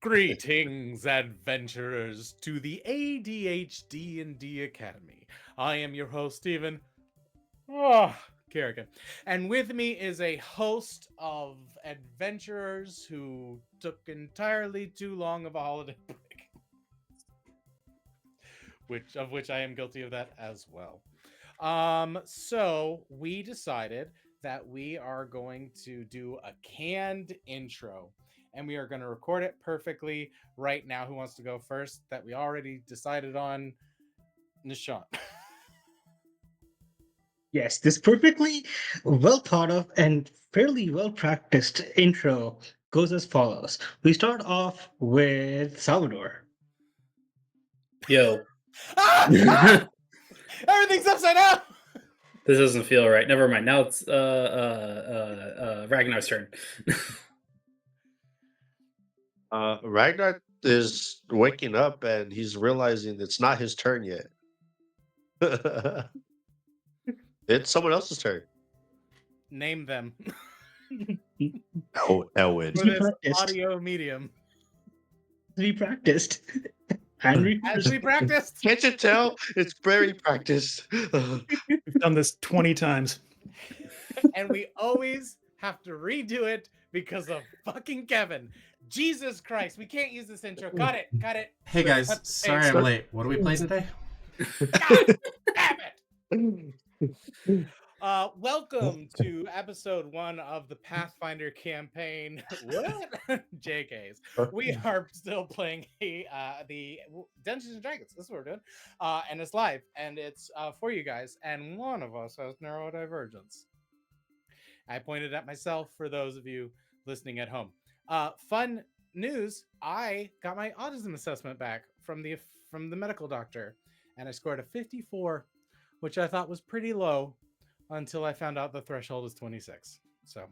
Greetings, adventurers, to the ADHD&D Academy. I am your host, Stephen. Kerrigan. And with me is a host of adventurers who took entirely too long of a holiday break, which I am guilty of that as well. So we decided that we are going to do a canned intro, and we are going to record it perfectly right now. Who wants to go first? That we already decided on. Nishant. Yes, this perfectly well thought of and fairly well practiced intro goes as follows. We start off with Salvador. Yo, Ah! Ah! this Everything's upside down. doesn't feel right. Never mind. Now it's Ragnar's turn. Ragnar is waking up and he's realizing it's not his turn yet. It's someone else's turn. Name them Elwin. for He this practiced. audio medium. We practiced. And As we practiced. Can't you tell? It's very practiced. We've done this 20 times. And we always have to redo it because of fucking Kevin. Jesus Christ, we can't use this intro. Cut it. Hey guys, Cut the sorry tape. I'm late. What are we playing today? God damn it. Welcome to episode 1 of the Pathfinder campaign. What? JKs. We are still playing the Dungeons and Dragons. This is what we're doing. And it's live, and it's for you guys. And one of us has neurodivergence. I pointed at myself for those of you listening at home. Fun news, I got my autism assessment back from the medical doctor, and I scored a 54, which I thought was pretty low until I found out the threshold is 26. So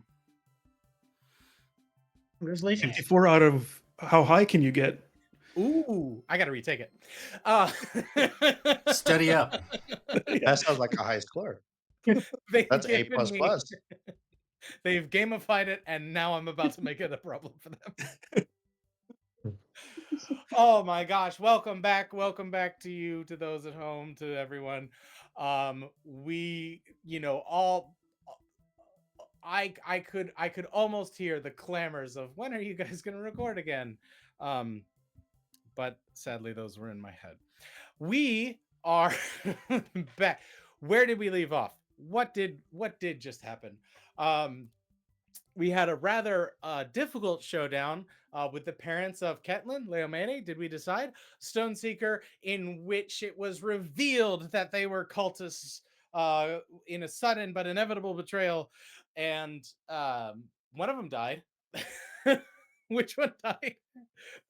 congratulations. 54 out of how high can you get? ooh, I gotta retake it. Study up. That sounds like a high score. They've That's A++. given me- They've gamified it, and now I'm about to make it a problem for them. Oh my gosh, welcome back to you, to those at home, to everyone. We all I could almost hear the clamors of when are you guys gonna record again, but sadly those were in my head. We are back. Where did we leave off? What did just happen? We had a rather difficult showdown with the parents of Ketlin, Leomene, did we decide? Stoneseeker, in which it was revealed that they were cultists in a sudden but inevitable betrayal. And one of them died. Which one died?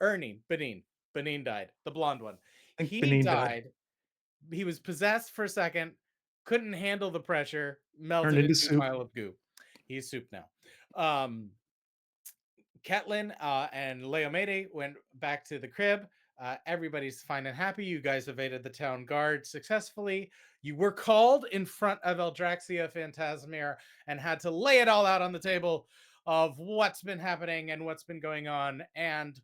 Benin. Benin died, the blonde one. I think He Benin died. He was possessed for a second, couldn't handle the pressure, melted Turned into into a soup. pile of goo. He's soup now. Ketlin and Leomede went back to the crib. Everybody's fine and happy. You guys evaded the town guard successfully. You were called in front of Eldraxia Phantasmere and had to lay it all out on the table of what's been happening and what's been going on. And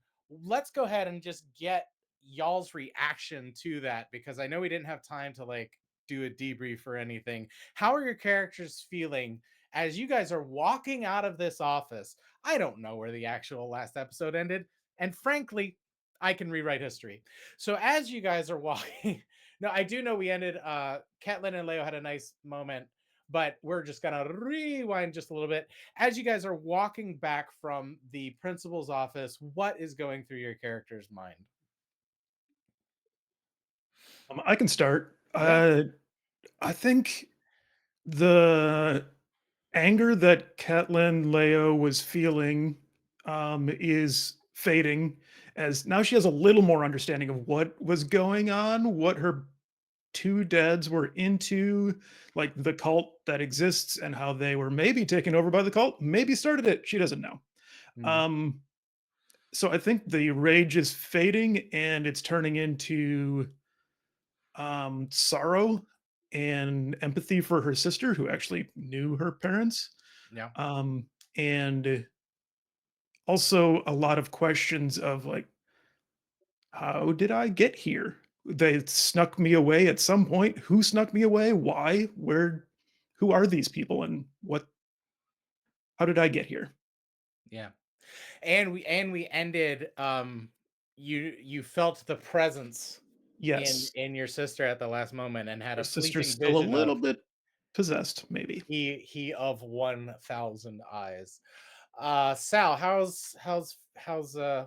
let's go ahead and just get y'all's reaction to that, because I know we didn't have time to do a debrief or anything. How are your characters feeling as you guys are walking out of this office? I don't know where the actual last episode ended, and frankly, I can rewrite history. So as you guys are walking, no, I do know we ended. Catelyn and Leo had a nice moment, but we're just gonna rewind just a little bit. As you guys are walking back from the principal's office, what is going through your character's mind? I can start. Yeah. I think the anger that Catelyn Leo was feeling is fading, as now she has a little more understanding of what was going on, what her two dads were into, like the cult that exists, and how they were maybe taken over by the cult, maybe started it. She doesn't know. Um, so I think the rage is fading and it's turning into sorrow and empathy for her sister, who actually knew her parents. Yeah. And also a lot of questions of like, how did I get here? They snuck me away at some point. Who snuck me away? Why? Where? Who are these people? And what? How did I get here? Yeah. And we ended you felt the presence Yes, in your sister at the last moment and had her a sister's fleeting still a vision little of bit possessed, maybe. he of 1,000 eyes. Sal,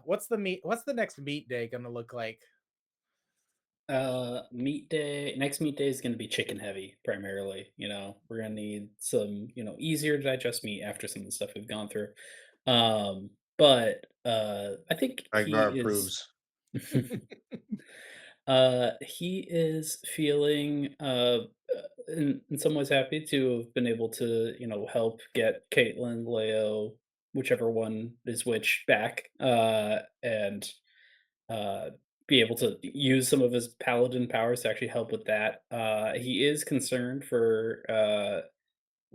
what's the next meet day gonna look like? Meat day. Next meat day is going to be chicken heavy primarily. We're going to need some, easier to digest meat after some of the stuff we've gone through. But I think Ragnar he is. approves. He is feeling in some ways happy to have been able to help get Caitlin, Leo, whichever one is which, back, and uh, be able to use some of his paladin powers to actually help with that. He is concerned for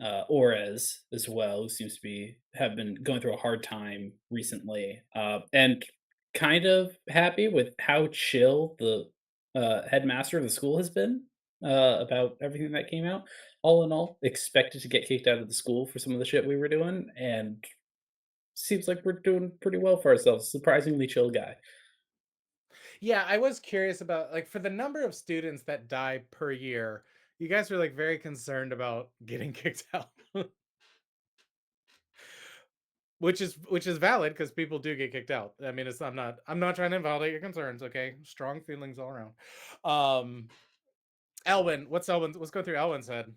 Orez as well, who seems to have been going through a hard time recently, and kind of happy with how chill the headmaster of the school has been about everything that came out. All in all, expected to get kicked out of the school for some of the shit we were doing, and seems like we're doing pretty well for ourselves. Surprisingly chill guy. Yeah, I was curious about like for the number of students that die per year, you guys were like very concerned about getting kicked out. Which is valid because people do get kicked out. I mean, I'm not trying to invalidate your concerns, okay? Strong feelings all around. Um Elwin, what's going through Elwin's head?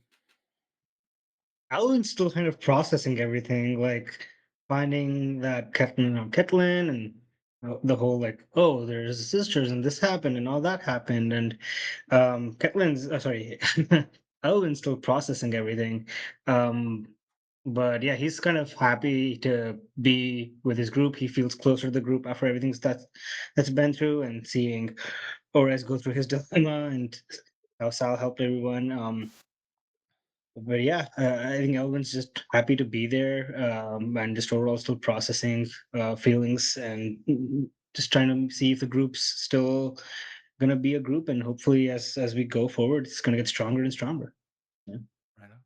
Alan's still kind of processing everything, like finding that Ketlin and the whole like, oh, there's sisters and this happened and all that happened, and Ketlin's sorry, Alan's still processing everything. Um, but yeah, he's kind of happy to be with his group. He feels closer to the group after everything that's been through, and seeing Ores go through his dilemma and how Sal helped everyone. But yeah, I think Elvin's just happy to be there, and just overall still processing feelings, and just trying to see if the group's still gonna be a group, and hopefully as we go forward, it's gonna get stronger and stronger. Yeah. Right on.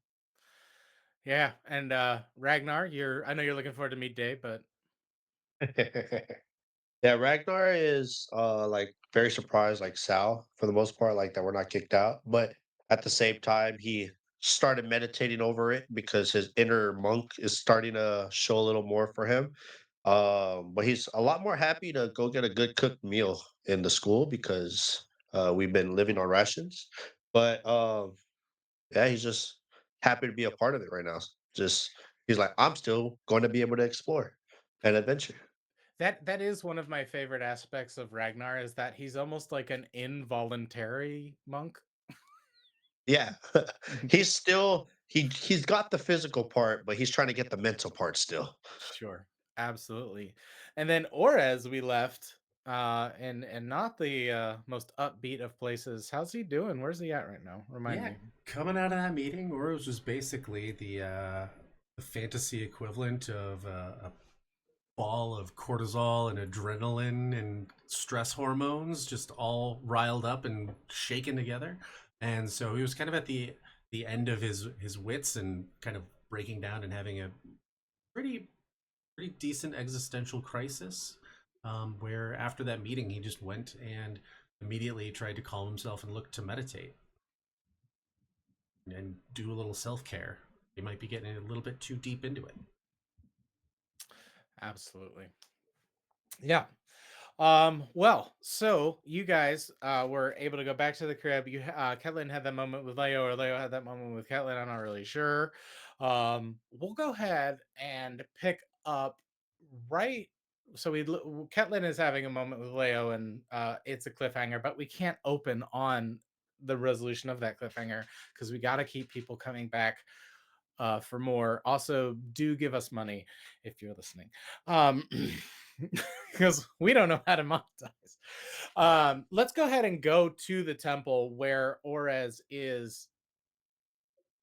Yeah, and Ragnar, I know you're looking forward to meet day, but Yeah, Ragnar is like very surprised, like Sal, for the most part, like that we're not kicked out. But at the same time, he started meditating over it because his inner monk is starting to show a little more for him. But he's a lot more happy to go get a good cooked meal in the school because we've been living on rations. But yeah, he's just happy to be a part of it right now. Just he's like, I'm still going to be able to explore and adventure. that is one of my favorite aspects of Ragnar is that he's almost like an involuntary monk. Yeah. He's got the physical part, but he's trying to get the mental part still. Sure, absolutely. And then Orez we left, and not the most upbeat of places. How's he doing? Where's he at right now? Remind Yeah, me. coming out of that meeting, or it was just basically the fantasy equivalent of a ball of cortisol and adrenaline and stress hormones, just all riled up and shaken together. And so he was kind of at the end of his wits and kind of breaking down and having a pretty pretty decent existential crisis. Where after that meeting, he just went and immediately tried to calm himself and look to meditate and do a little self care. He might be getting a little bit too deep into it. Absolutely. Yeah. Well, so you guys were able to go back to the crib. Ketlin had that moment with Leo, or Leo had that moment with Ketlin. I'm not really sure. We'll go ahead and pick up right. So Ketlin is having a moment with Leo, and it's a cliffhanger, but we can't open on the resolution of that cliffhanger because we got to keep people coming back for more. Also, do give us money if you're listening, because we don't know how to monetize. Let's go ahead and go to the temple where Orez is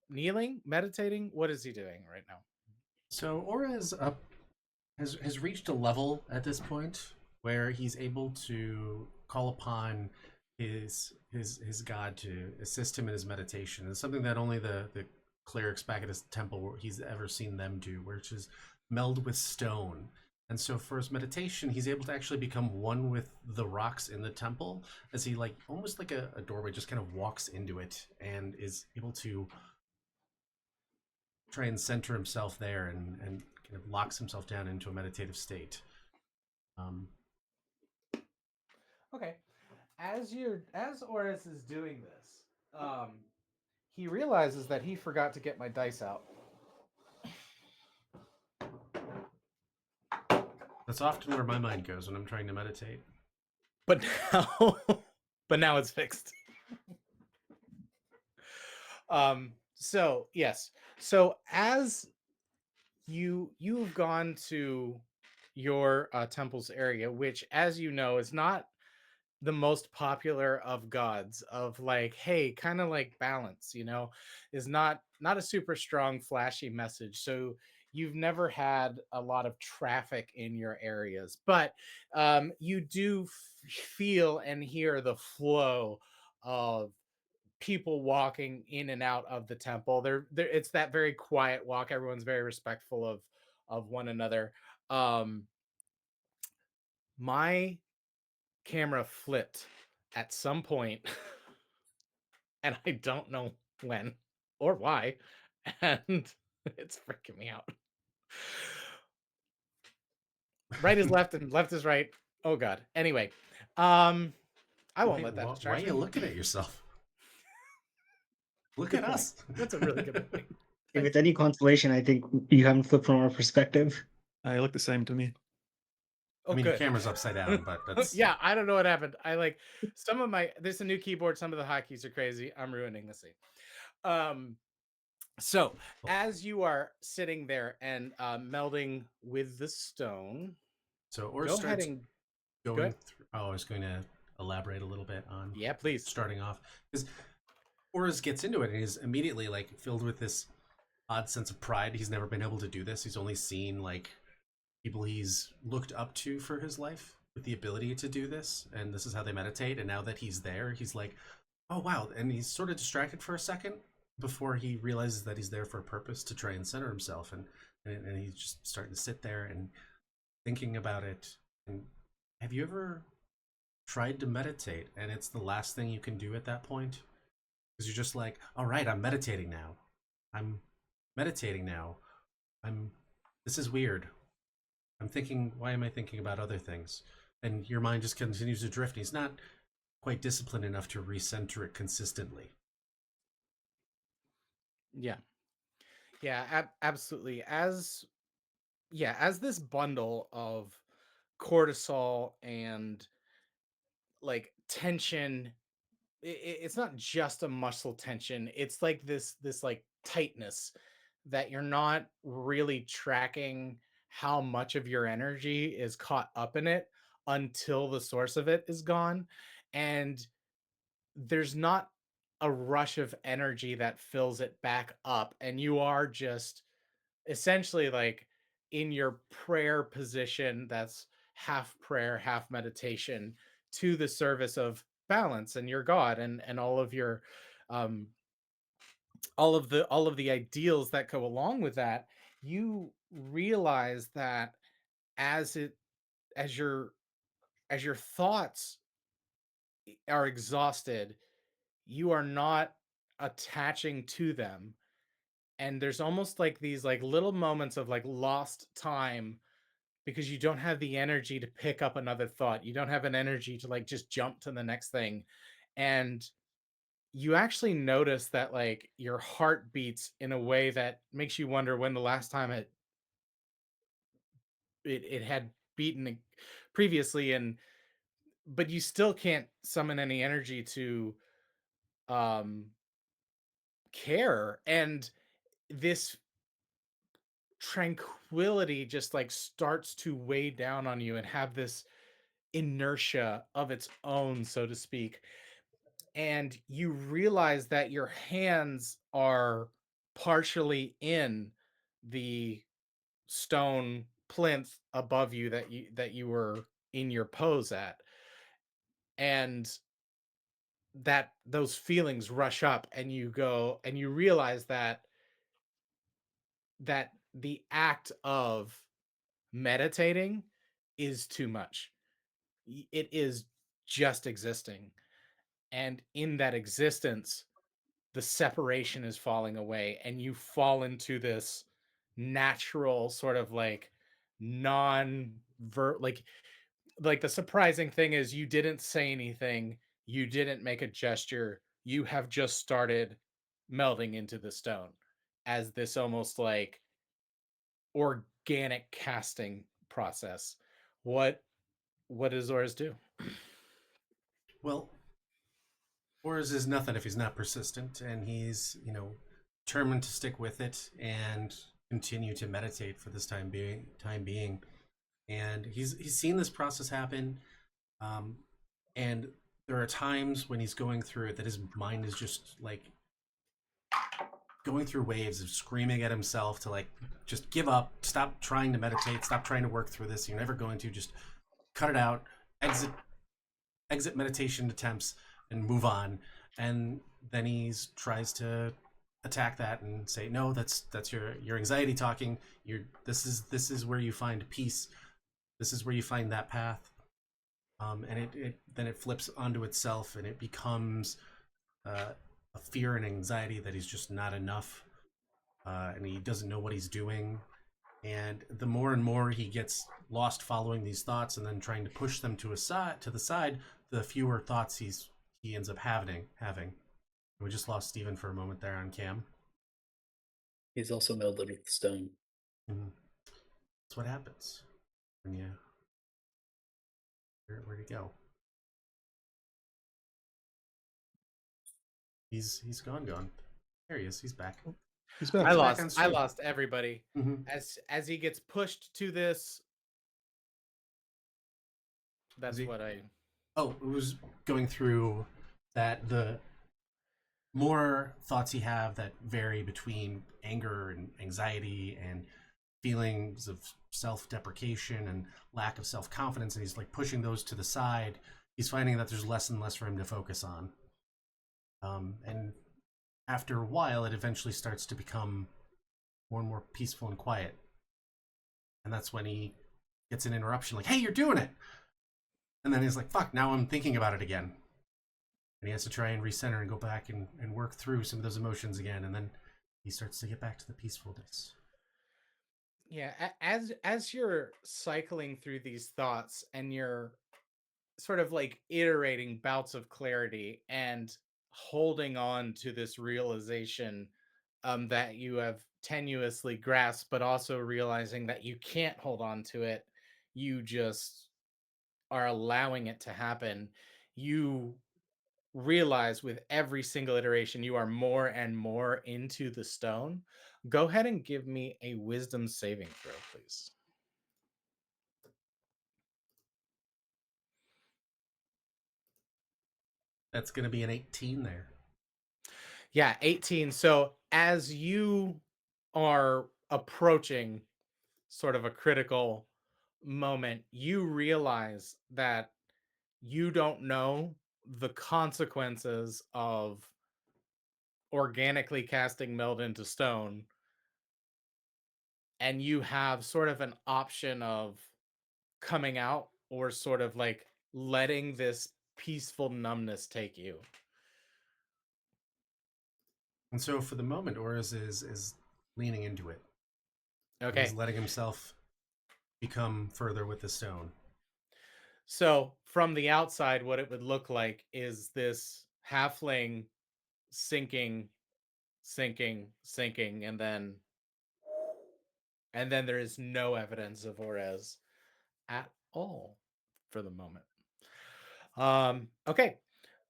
kneeling, meditating. What is he doing right now? So Aura's up has reached a level at this point where he's able to call upon his god to assist him in his meditation. It's something that only the clerics back at his temple he's ever seen them do, which is meld with stone. And so for his meditation, he's able to actually become one with the rocks in the temple as he like almost like a doorway just kind of walks into it and is able to try and center himself there and kind of locks himself down into a meditative state. Um, Okay. As Oris is doing this, he realizes that he forgot to get my dice out. that's often where my mind goes when I'm trying to meditate. But now but now it's fixed. So yes. So as you've gone to your temple's area, which, as you know, is not the most popular of gods, of like, hey, kind of like balance, is not a super strong flashy message. So you've never had a lot of traffic in your areas, but you do feel and hear the flow of people walking in and out of the temple. It's that very quiet walk. Everyone's very respectful of one another. My camera flipped at some point, and I don't know when or why, and it's freaking me out. Right is left and left is right. Oh god. Anyway, I won't Wait, let that why are distract you me. looking at yourself? Look Good at point. us. That's a really good point. If it's any consolation, I think you haven't flipped from our perspective. I look the same to me. Oh, I mean, your good. camera's upside down, but that's Yeah, I don't know what happened. I like some of my there's a new keyboard, some of the hotkeys are crazy. I'm ruining the scene. Um so as you are sitting there and melding with the stone, so. Or go ahead starts and go going ahead. through. Oh, I was going to elaborate a little bit on Yeah, please. starting off because Oris gets into it and he's immediately like filled with this odd sense of pride. He's never been able to do this. He's only seen like people he's looked up to for his life with the ability to do this, and this is how they meditate. And now that he's there, he's like, oh wow, and he's sort of distracted for a second before he realizes that he's there for a purpose to try and center himself, and he's just starting to sit there and thinking about it. And have you ever tried to meditate and it's the last thing you can do at that point because you're just like, all right, I'm meditating now, I'm meditating now, I'm this is weird, I'm thinking, why am I thinking about other things? And your mind just continues to drift. He's not quite disciplined enough to recenter it consistently. Yeah. Yeah, absolutely. As this bundle of cortisol and like tension, it's not just a muscle tension. It's like this like tightness that you're not really tracking how much of your energy is caught up in it until the source of it is gone. And there's not a rush of energy that fills it back up. And you are just essentially like in your prayer position that's half prayer, half meditation to the service of balance and your God and all of your um all of the ideals that go along with that. You realize that as it as your thoughts are exhausted, you are not attaching to them, and there's almost like these like little moments of like lost time because you don't have the energy to pick up another thought. You don't have an energy to like just jump to the next thing. And you actually notice that like your heart beats in a way that makes you wonder when the last time it had beaten previously. And but you still can't summon any energy to um care. And this tranquility just like starts to weigh down on you and have this inertia of its own, so to speak. And you realize that your hands are partially in the stone plinth above you that you were in your pose at, and that those feelings rush up, and you go and you realize that the act of meditating is too much. It is just existing, and in that existence the separation is falling away, and you fall into this natural sort of like non ver like the surprising thing is you didn't say anything, you didn't make a gesture, you have just started melding into the stone as this almost like organic casting process. What what does Oris do? Well, Oars is nothing if he's not persistent, and he's, determined to stick with it and continue to meditate for this time being. And he's seen this process happen, um, and there are times when he's going through it that his mind is just like going through waves of screaming at himself to like just give up, stop trying to meditate, stop trying to work through this. You're never going to, just cut it out, exit meditation attempts and move on. And then he tries to attack that and say, no, that's your anxiety talking. This is where you find peace. This is where you find that path. And it then it flips onto itself, and it becomes a fear and anxiety that he's just not enough, and he doesn't know what he's doing. And the more and more he gets lost following these thoughts and then trying to push them to the side, the fewer thoughts he ends up having. We just lost Steven for a moment there on cam. He's also melded with the stone. Mm-hmm. That's what happens when you. Where'd he go? He's gone. There he is. He's back. He's back. I back on lost stream. everybody. Mm-hmm. As he gets pushed to this. That's he- what I Oh, it was going through that the more thoughts you have that vary between anger and anxiety and feelings of self-deprecation and lack of self-confidence, and he's like pushing those to the side, he's finding that there's less and less for him to focus on. And after a while, it eventually starts to become more and more peaceful and quiet. And that's when he gets an interruption like, hey, you're doing it! And then he's like, fuck, now I'm thinking about it again. And he has to try and recenter and go back and work through some of those emotions again. And then he starts to get back to the peacefulness. Yeah, as you're cycling through these thoughts and you're sort of like iterating bouts of clarity and holding on to this realization that you have tenuously grasped, but also realizing that you can't hold on to it, you just are allowing it to happen. You realize with every single iteration you are more and more into the stone. Go ahead and give me a wisdom saving throw, please. That's going to be an 18 there. Yeah, 18. So as you are approaching sort of a critical moment, you realize that you don't know the consequences of organically casting meld into stone, and you have sort of an option of coming out or sort of like letting this peaceful numbness take you. And so for the moment, Oris is leaning into it. And Okay. he's letting himself become further with the stone. So from the outside, what it would look like is this halfling sinking, sinking, and then there is no evidence of Orez at all for the moment. Okay,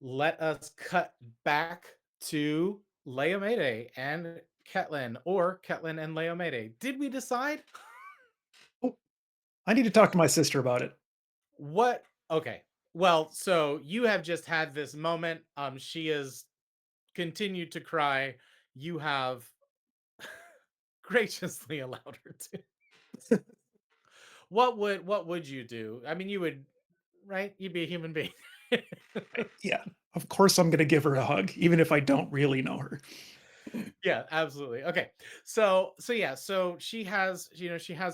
let us cut back to Leomede and Ketlin, or Ketlin and Leomede. Did we decide? Oh, I need to talk to my sister about it. What? Okay. Well, so you have just had this moment. She has continued to cry. You have graciously allowed her to. what would you do? I mean, you would, right? You'd be a human being. Yeah, of course I'm gonna give her a hug, even if I don't really know her. Yeah, absolutely. Okay. So yeah, so she has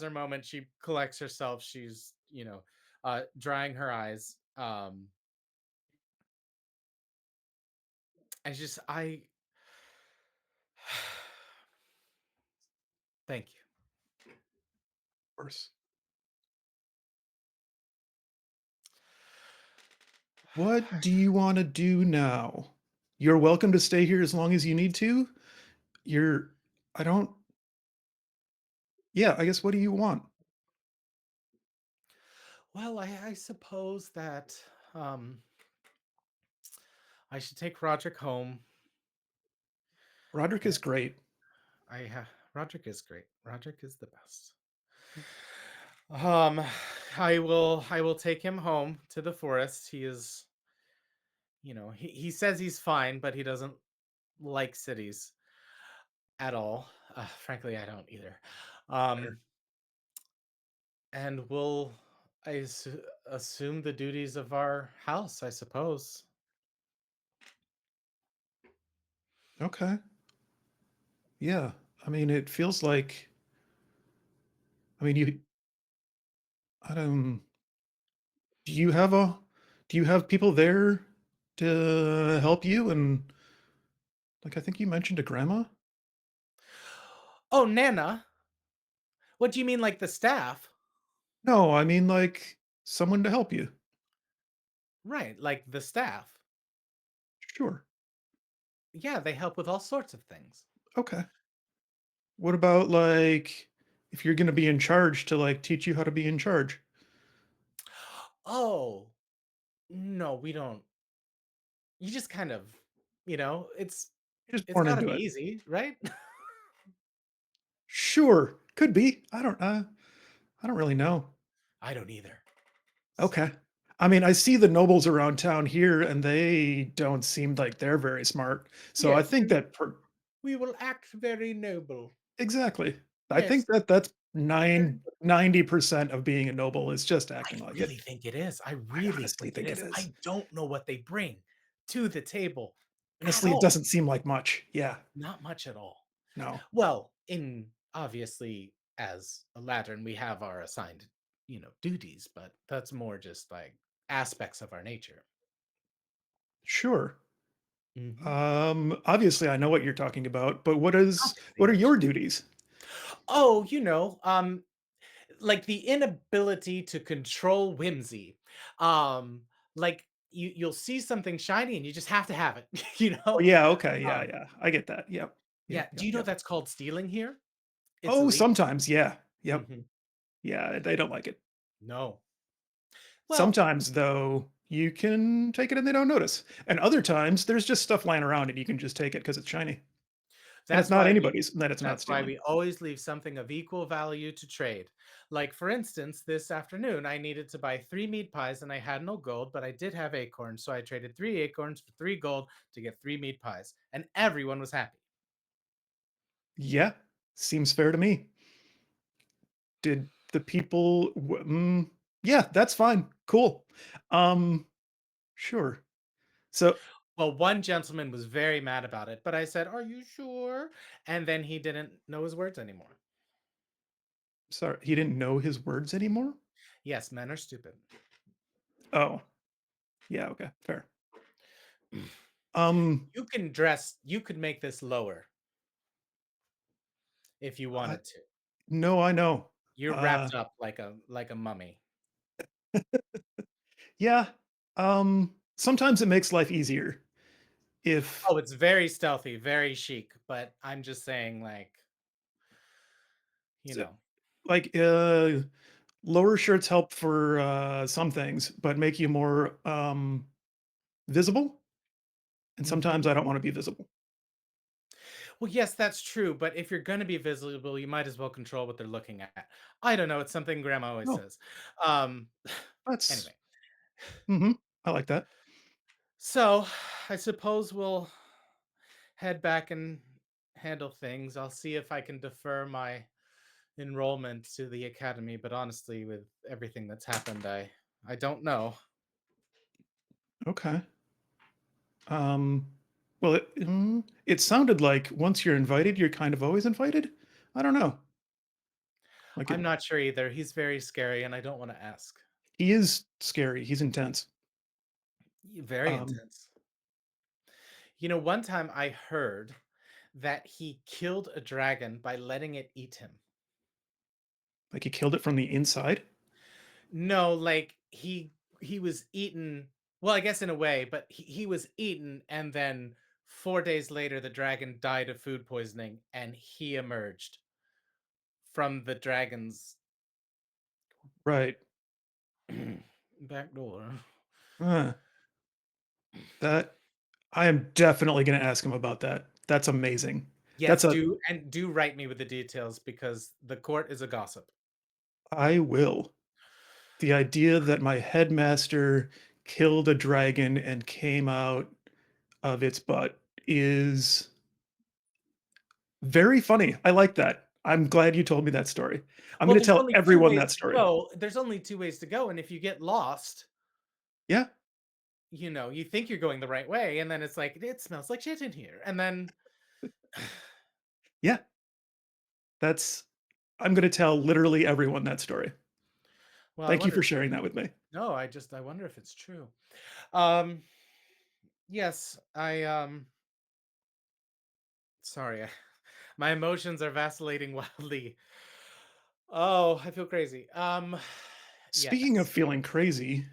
her moment. She collects herself. She's, drying her eyes. And just I thank you. Of course. What do you wanna do now? You're welcome to stay here as long as you need to. You're I don't Yeah, I guess what do you want? Well, I suppose that um I should take Roderick home. Roderick And is great. Roderick is great. Roderick is the best. Um I will take him home to the forest. He is, he says he's fine, but he doesn't like cities at all. Frankly, I don't either. Fair. Um and we'll I assume the duties of our house, I suppose. Okay. Yeah. I mean, it feels like I mean, you I don't do you have a do you have people there to help you? And, like, I think you mentioned a grandma? Oh, Nana, what do you mean, like the staff? No, I mean, like, someone to help you. Right, like the staff. Sure. Yeah, they help with all sorts of things. Okay. What about, like, if you're gonna be in charge to, like, teach you how to be in charge? Oh, no, we don't. You just kind of, it's You're just it's born got to into be it. easy, right? Sure, could be. I don't really know. I don't either. Okay. So, I mean, I see the nobles around town here, and they don't seem like they're very smart. So I yes, think that per we will act very noble. exactly. I think Yes, that that's very 90% of being a noble is just I acting like it. really think it is. I I really honestly think it think it is. is. I don't know what they bring to the table at Honestly, it all. doesn't seem like much. Yeah. Not much at all. No. Well, in obviously as a Latin, we have our assigned, duties, but that's more just like aspects of our nature. Sure. Mhm. Obviously I know what you're talking about, but Obviously, what are don't your you? duties? Oh, like the inability to control whimsy. Um, like you'll see something shiny and you just have to have it, Oh yeah, okay. Yeah, Um, yeah. I get that. Yep. yeah. Yep, Do yep, you know yep. that's called stealing here? It's Oh, illegal. sometimes, yeah. Yep. Mhm. Yeah, they don't like it. No. Well, Sometimes, though, you can take it and they don't notice. And other times, there's just stuff lying around and you can just take it because it's shiny. And it's That's not why we anybody's, and then it's not that's why stealing. we always leave something of equal value to trade. Like for instance, this afternoon I needed to buy 3 meat pies and I had no gold, but I did have acorns, so I traded 3 acorns for 3 gold to get 3 meat pies, and everyone was happy. Yeah, seems fair to me. Did the people yeah, that's fine. Cool. Um, sure. So Well, one gentleman was very mad about it, but I said, "Are you sure?" And then he didn't know his words anymore. sorry, he didn't know his words anymore? Yes, men are stupid. Oh, yeah, okay, fair. Um, You could make this lower if you I wanted to. no, I know. You're Uh, wrapped up like a mummy. yeah, sometimes it makes life easier if Oh, it's very stealthy, very chic, but I'm just saying, like, you s know. like, lower shirts help for, some things, but make you more, visible, and Mhm. sometimes I don't wanna be visible. Well, yes, that's true, but if you're gonna be visible, you might as well control what they're looking at. I don't know, it's something grandma always Oh, says. Um, that's anyway, mhm, I like that. so I suppose we'll head back and handle things. I'll see if I can defer my enrollment to the academy, but honestly, with everything that's happened, I don't know. Okay. Um, well, it sounded like once you're invited, you're kind of always invited. I don't know. Like I'm it, not sure either. He's very scary, and I don't want to ask. he is scary. He's intense. Very Um, intense. One time I heard that he killed a dragon by letting it eat him. like he killed it from the inside. No, like he was eaten. Well, I guess in a way, but he was eaten, and then 4 days later, the dragon died of food poisoning, and he emerged from the dragon's Right. back door. Uh, that I am definitely going to ask him about that. That's amazing. That's Yes, a do write me with the details because the court is a gossip. I will. The idea that my headmaster killed a dragon and came out of its butt is very funny. I like that. I'm glad you told me that story. I'm Well, going to there's tell only two everyone ways that to story. go. There's only two ways to go, and if you get lost, Yeah. you think you're going the right way, and then it's like it smells like shit in here, and then Yeah. That's I'm going to tell literally everyone that story. well, I Thank you wonder. for sharing that with me. No, I wonder if it's true. Um, yes, sorry, my emotions are vacillating wildly. Oh, I feel crazy. Speaking of Yes. feeling crazy,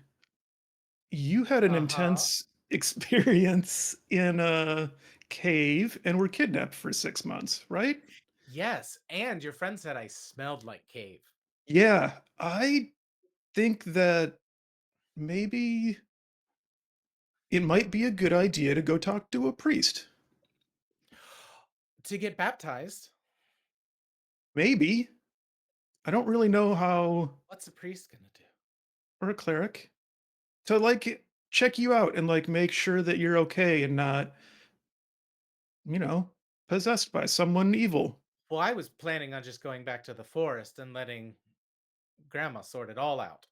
you had an Uh-huh. intense experience in a cave and were kidnapped for 6 months, right? Yes, and your friend said I smelled like cave. Yeah, I think that maybe it might be a good idea to go talk to a priest. To get baptized, Maybe. I don't really know how what's a priest gonna do? or a cleric to like check you out and like make sure that you're okay and not, you know, possessed by someone evil. Well, I was planning on just going back to the forest and letting grandma sort it all out.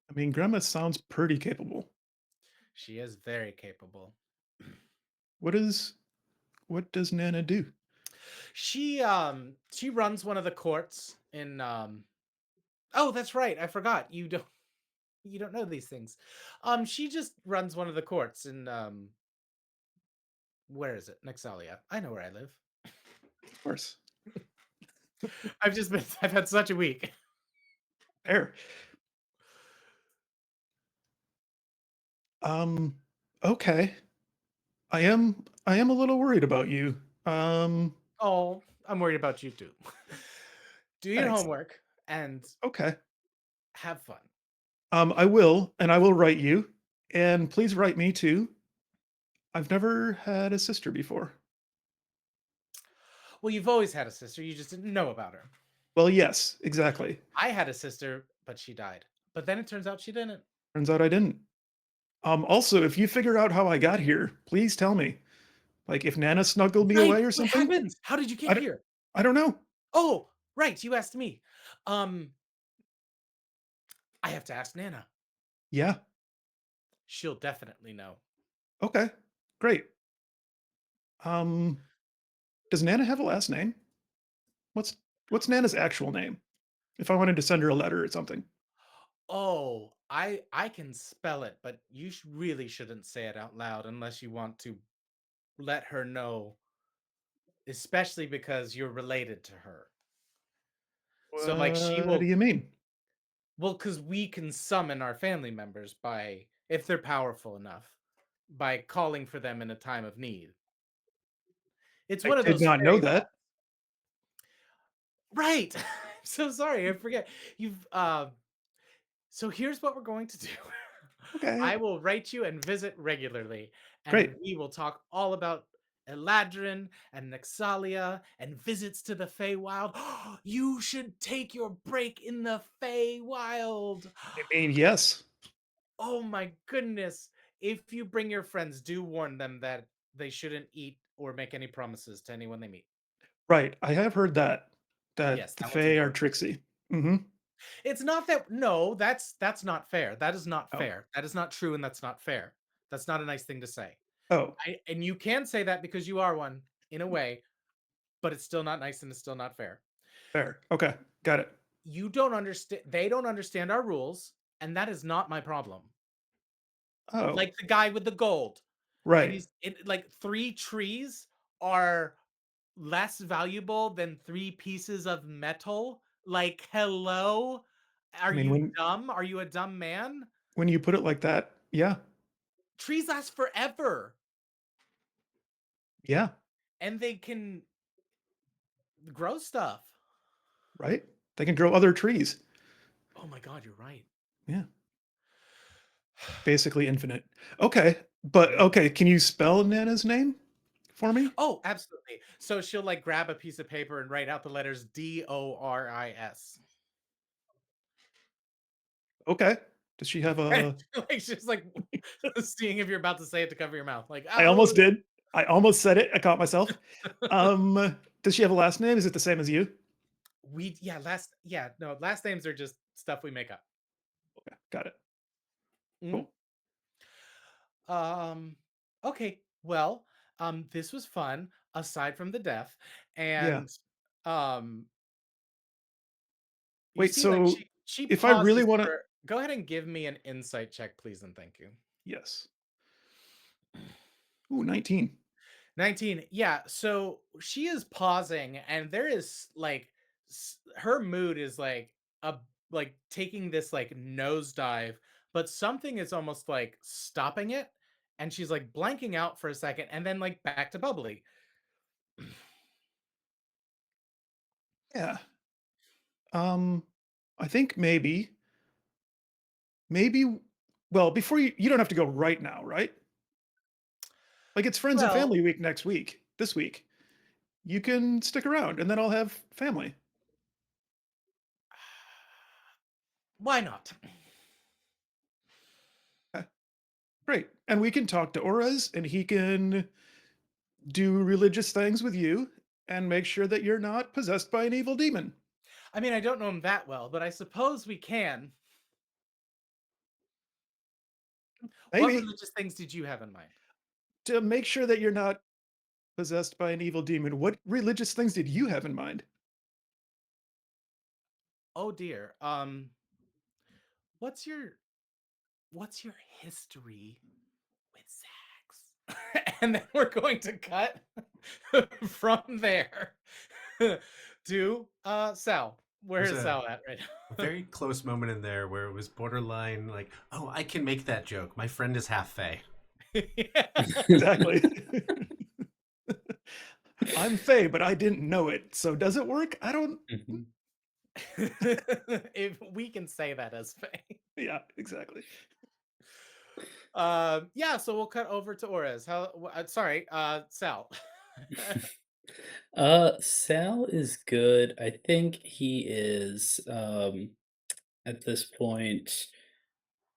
I mean, grandma sounds pretty capable. She is very capable. What is what does Nana do? She runs one of the courts in oh, that's right. I forgot. You don't know these things. She just runs one of the courts in where is it? Nexalia. I know where I live. Of course. I've had such a week. Fair. Um, okay. I am a little worried about you. Oh, I'm worried about you too. Do your Thanks. homework and Okay. have fun. I will, and I will write you. And please write me too. I've never had a sister before. Well, you've always had a sister, you just didn't know about her. Well, yes, exactly. I had a sister, but she died. But then it turns out she didn't. Turns out I didn't. Also, if you figure out how I got here, please tell me. Like if Nana snuggled me Right. away or What something. happened? How did you I get don't, here? I don't know. Oh, right. You asked me. Um, I have to ask Nana. Yeah. She'll definitely know. Okay. Great. Um, does Nana have a last name? What's what's Nana's actual name? If I wanted to send her a letter or something. Oh, I can spell it, but you really shouldn't say it out loud unless you want to let her know, especially because you're related to her. So like she What do will you mean? well, because we can summon our family members by if they're powerful enough by calling for them in a time of need. It's I one of did those not know fairy that. right. I'm so sorry. I forget. You've so here's what we're going to do. Okay. I will write you and visit regularly, and Great. we will talk all about Eladrin and Nexalia and visits to the Feywild. You should take your break in the Feywild. I mean, yes. Oh my goodness. If you bring your friends, do warn them that they shouldn't eat or make any promises to anyone they meet. Right. I have heard that. that Yes, the that one's Fae are important. tricksy. Hmm. It's not that no, that's not fair. That is not Oh, fair. That is not true, and that's not fair. That's not a nice thing to say. oh, And you can say that because you are one in a way, but it's still not nice and it's still not fair. fair. Okay, got it. You don't understand. They don't understand our rules, and that is not my problem. Oh, Like the guy with the gold, and right. he's like 3 trees are less valuable than 3 pieces of metal. Like, hello, I are mean, you dumb? Are you a dumb man? when you put it like that, yeah, Trees last forever, yeah, and they can grow stuff. right. They can grow other trees. Oh my god, you're right. Yeah, basically infinite. Okay, but Yeah. okay, can you spell Nana's name for me? Oh, absolutely. So she'll like grab a piece of paper and write out the letters Doris. Okay. Does she have And a? like she's like seeing if you're about to say it to cover your mouth. Like, I oh, almost did. I almost said it. I caught myself. Does she have a last name? Is it the same as you? no, last names are just stuff we make up. Okay, got it. Mhm. Cool. Um, okay. Well, this was fun aside from the death. Yeah. And um you Wait. see like So, she if I really pauses want to, for go ahead and give me an insight check, please and thank you. yes. Ooh, 19. 19. Yeah, so she is pausing and there is like her mood is like a like taking this like nosedive, but something is almost like stopping it and she's like blanking out for a second and then like back to bubbly. Yeah. Um, I think maybe. Well, before you don't have to go right now, right? Like it's friends and Well, family week next week. This week, you can stick around, and then I'll have family. why not? Okay, great, and we can talk to Orez, and he can do religious things with you, and make sure that you're not possessed by an evil demon. I mean, I don't know him that well, but I suppose we can. What Maybe religious things did you have in mind? to make sure that you're not possessed by an evil demon. What religious things did you have in mind? Oh dear. What's your what's your history with sex? And then we're going to cut from there to Sal. Where There's is a Sal at right now? very close moment in there where it was borderline like, oh, I can make that joke. My friend is half Fae. Yeah. Exactly. I'm Faye, but I didn't know it. So does it work? I don't. Mhm. If we can say that as Faye. Yeah, exactly. Yeah, so we'll cut over to Orez. Sorry, Sal. Sal is good. I think he is at this point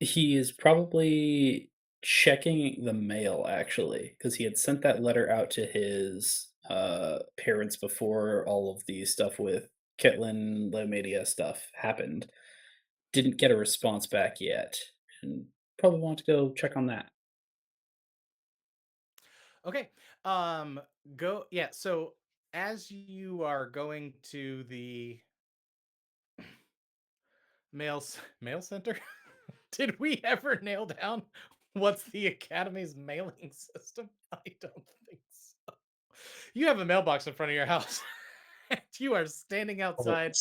he is probably checking the mail actually because he had sent that letter out to his parents before all of the stuff with Kitlin Leomedia stuff happened. Didn't get a response back yet, and probably want to go check on that. Okay. Um go yeah, so as you are going to the mail center, did we ever nail down what's the academy's mailing system? I don't think so. You have a mailbox in front of your house. And you are standing Oh, outside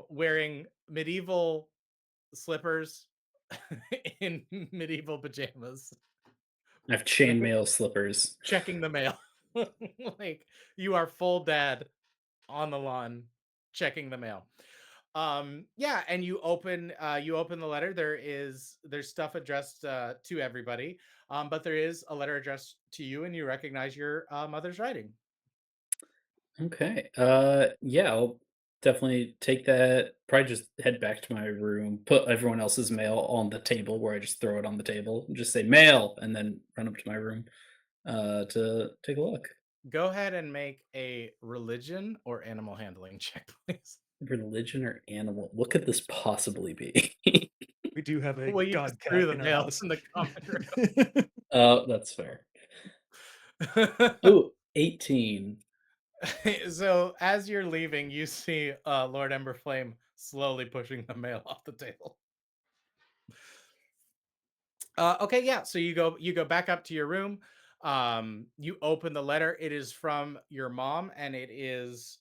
wearing medieval slippers in medieval pajamas, I have checking chainmail slippers. checking the mail. Like you are full dad on the lawn checking the mail. Yeah, and you open the letter. There's stuff addressed to everybody. But there is a letter addressed to you and you recognize your mother's writing. Okay. Yeah, I'll definitely take that. Probably just head back to my room, put everyone else's mail on the table where I just throw it on the table and just say mail and then run up to my room to take a look. Go ahead and make a religion or animal handling check, please. Religion or animal? What could this possibly be? We do have a Well, you just god threw cat the in our nails house. in the common Oh, that's fair. room. Ooh, 18. So as you're leaving, you see Lord Emberflame slowly pushing the mail off the table. Okay, yeah. So you go back up to your room. You open the letter. It is from your mom, and it is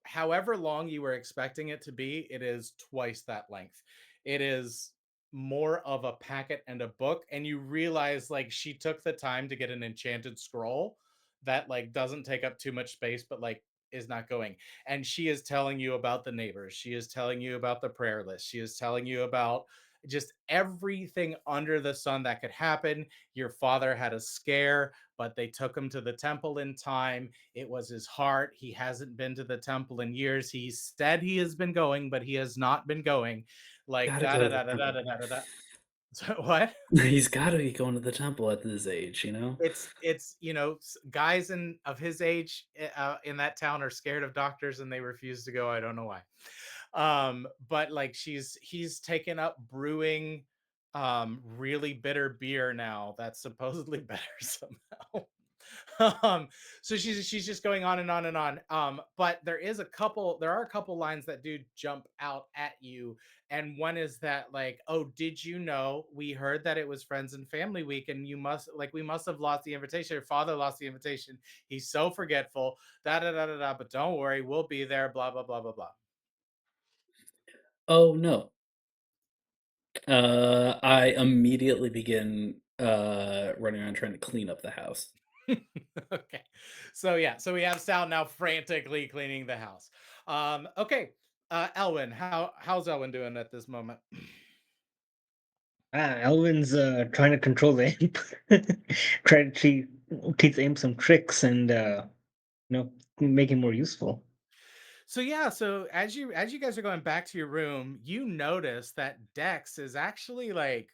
however long you were expecting it to be, it is twice that length. It is more of a packet and a book, and you realize like she took the time to get an enchanted scroll that like doesn't take up too much space, but like is not going. And she is telling you about the neighbors. She is telling you about the prayer list. She is telling you about just everything under the sun that could happen. Your father had a scare, but they took him to the temple in time. It was his heart. He hasn't been to the temple in years. He said he has been going, but he has not been going. Like Gotta da go da to the da da da temple. da da da. So, what? He's gotta be going to the temple at this age, you know? It's guys in of his age in that town are scared of doctors and they refuse to go. I don't know why. But like he's taken up brewing really bitter beer now that's supposedly better somehow. So she's just going on and on and on. But there are a couple lines that do jump out at you, and one is that like, oh, did you know we heard that it was friends and family week, and we must have lost the invitation. Your father lost the invitation. He's so forgetful. Da da da da da. But don't worry, we'll be there. Blah blah blah blah blah. Oh, no. I immediately begin, running around trying to clean up the house. Okay. So yeah, so we have Sal now frantically cleaning the house. Okay. Elwin, how's Elwin doing at this moment? Elvin's trying to control the imp, trying to teach the imp some tricks and make him more useful. So yeah, so as you guys are going back to your room, you notice that Dex is actually like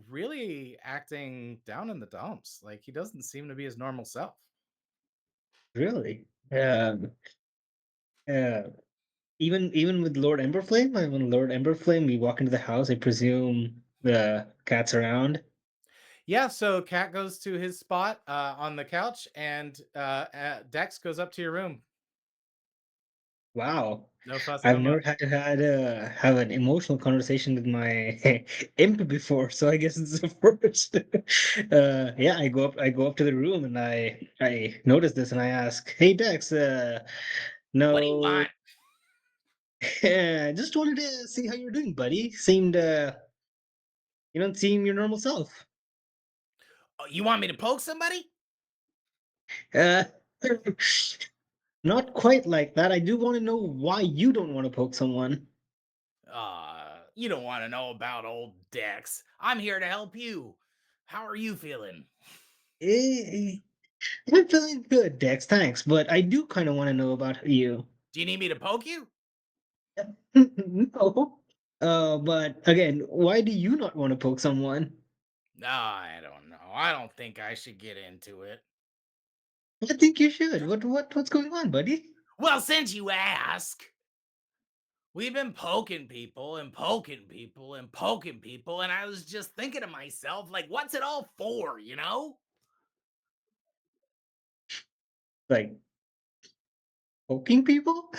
really acting down in the dumps. Like he doesn't seem to be his normal self. Really. Uh, even with Lord Emberflame, when Lord Emberflame, we walk into the house. I presume the cat's around. Yeah, so Cat goes to his spot on the couch, and Dex goes up to your room. Wow. No fuss, I've no never muss. had to have an emotional conversation with my imp before, so I guess it's the first. Yeah, I go up to the room and I notice this and I ask, "Hey Dex, What do you no, want? just wanted to see how you're doing, buddy. Seemed you don't seem your normal self." Oh, you want me to poke somebody? Uh, not quite like that. I do want to know why you don't want to poke someone. You don't want to know about old Dex. I'm here to help you. How are you feeling? Eh, I'm feeling good, Dex. Thanks, but I do kind of want to know about you. Do you need me to poke you? No. But again, why do you not want to poke someone? No, I don't know. I don't think I should get into it. I think you should. What's going on, buddy? Well, since you ask, we've been poking people and poking people and poking people, and I was just thinking to myself, like, what's it all for, you know? Like poking people?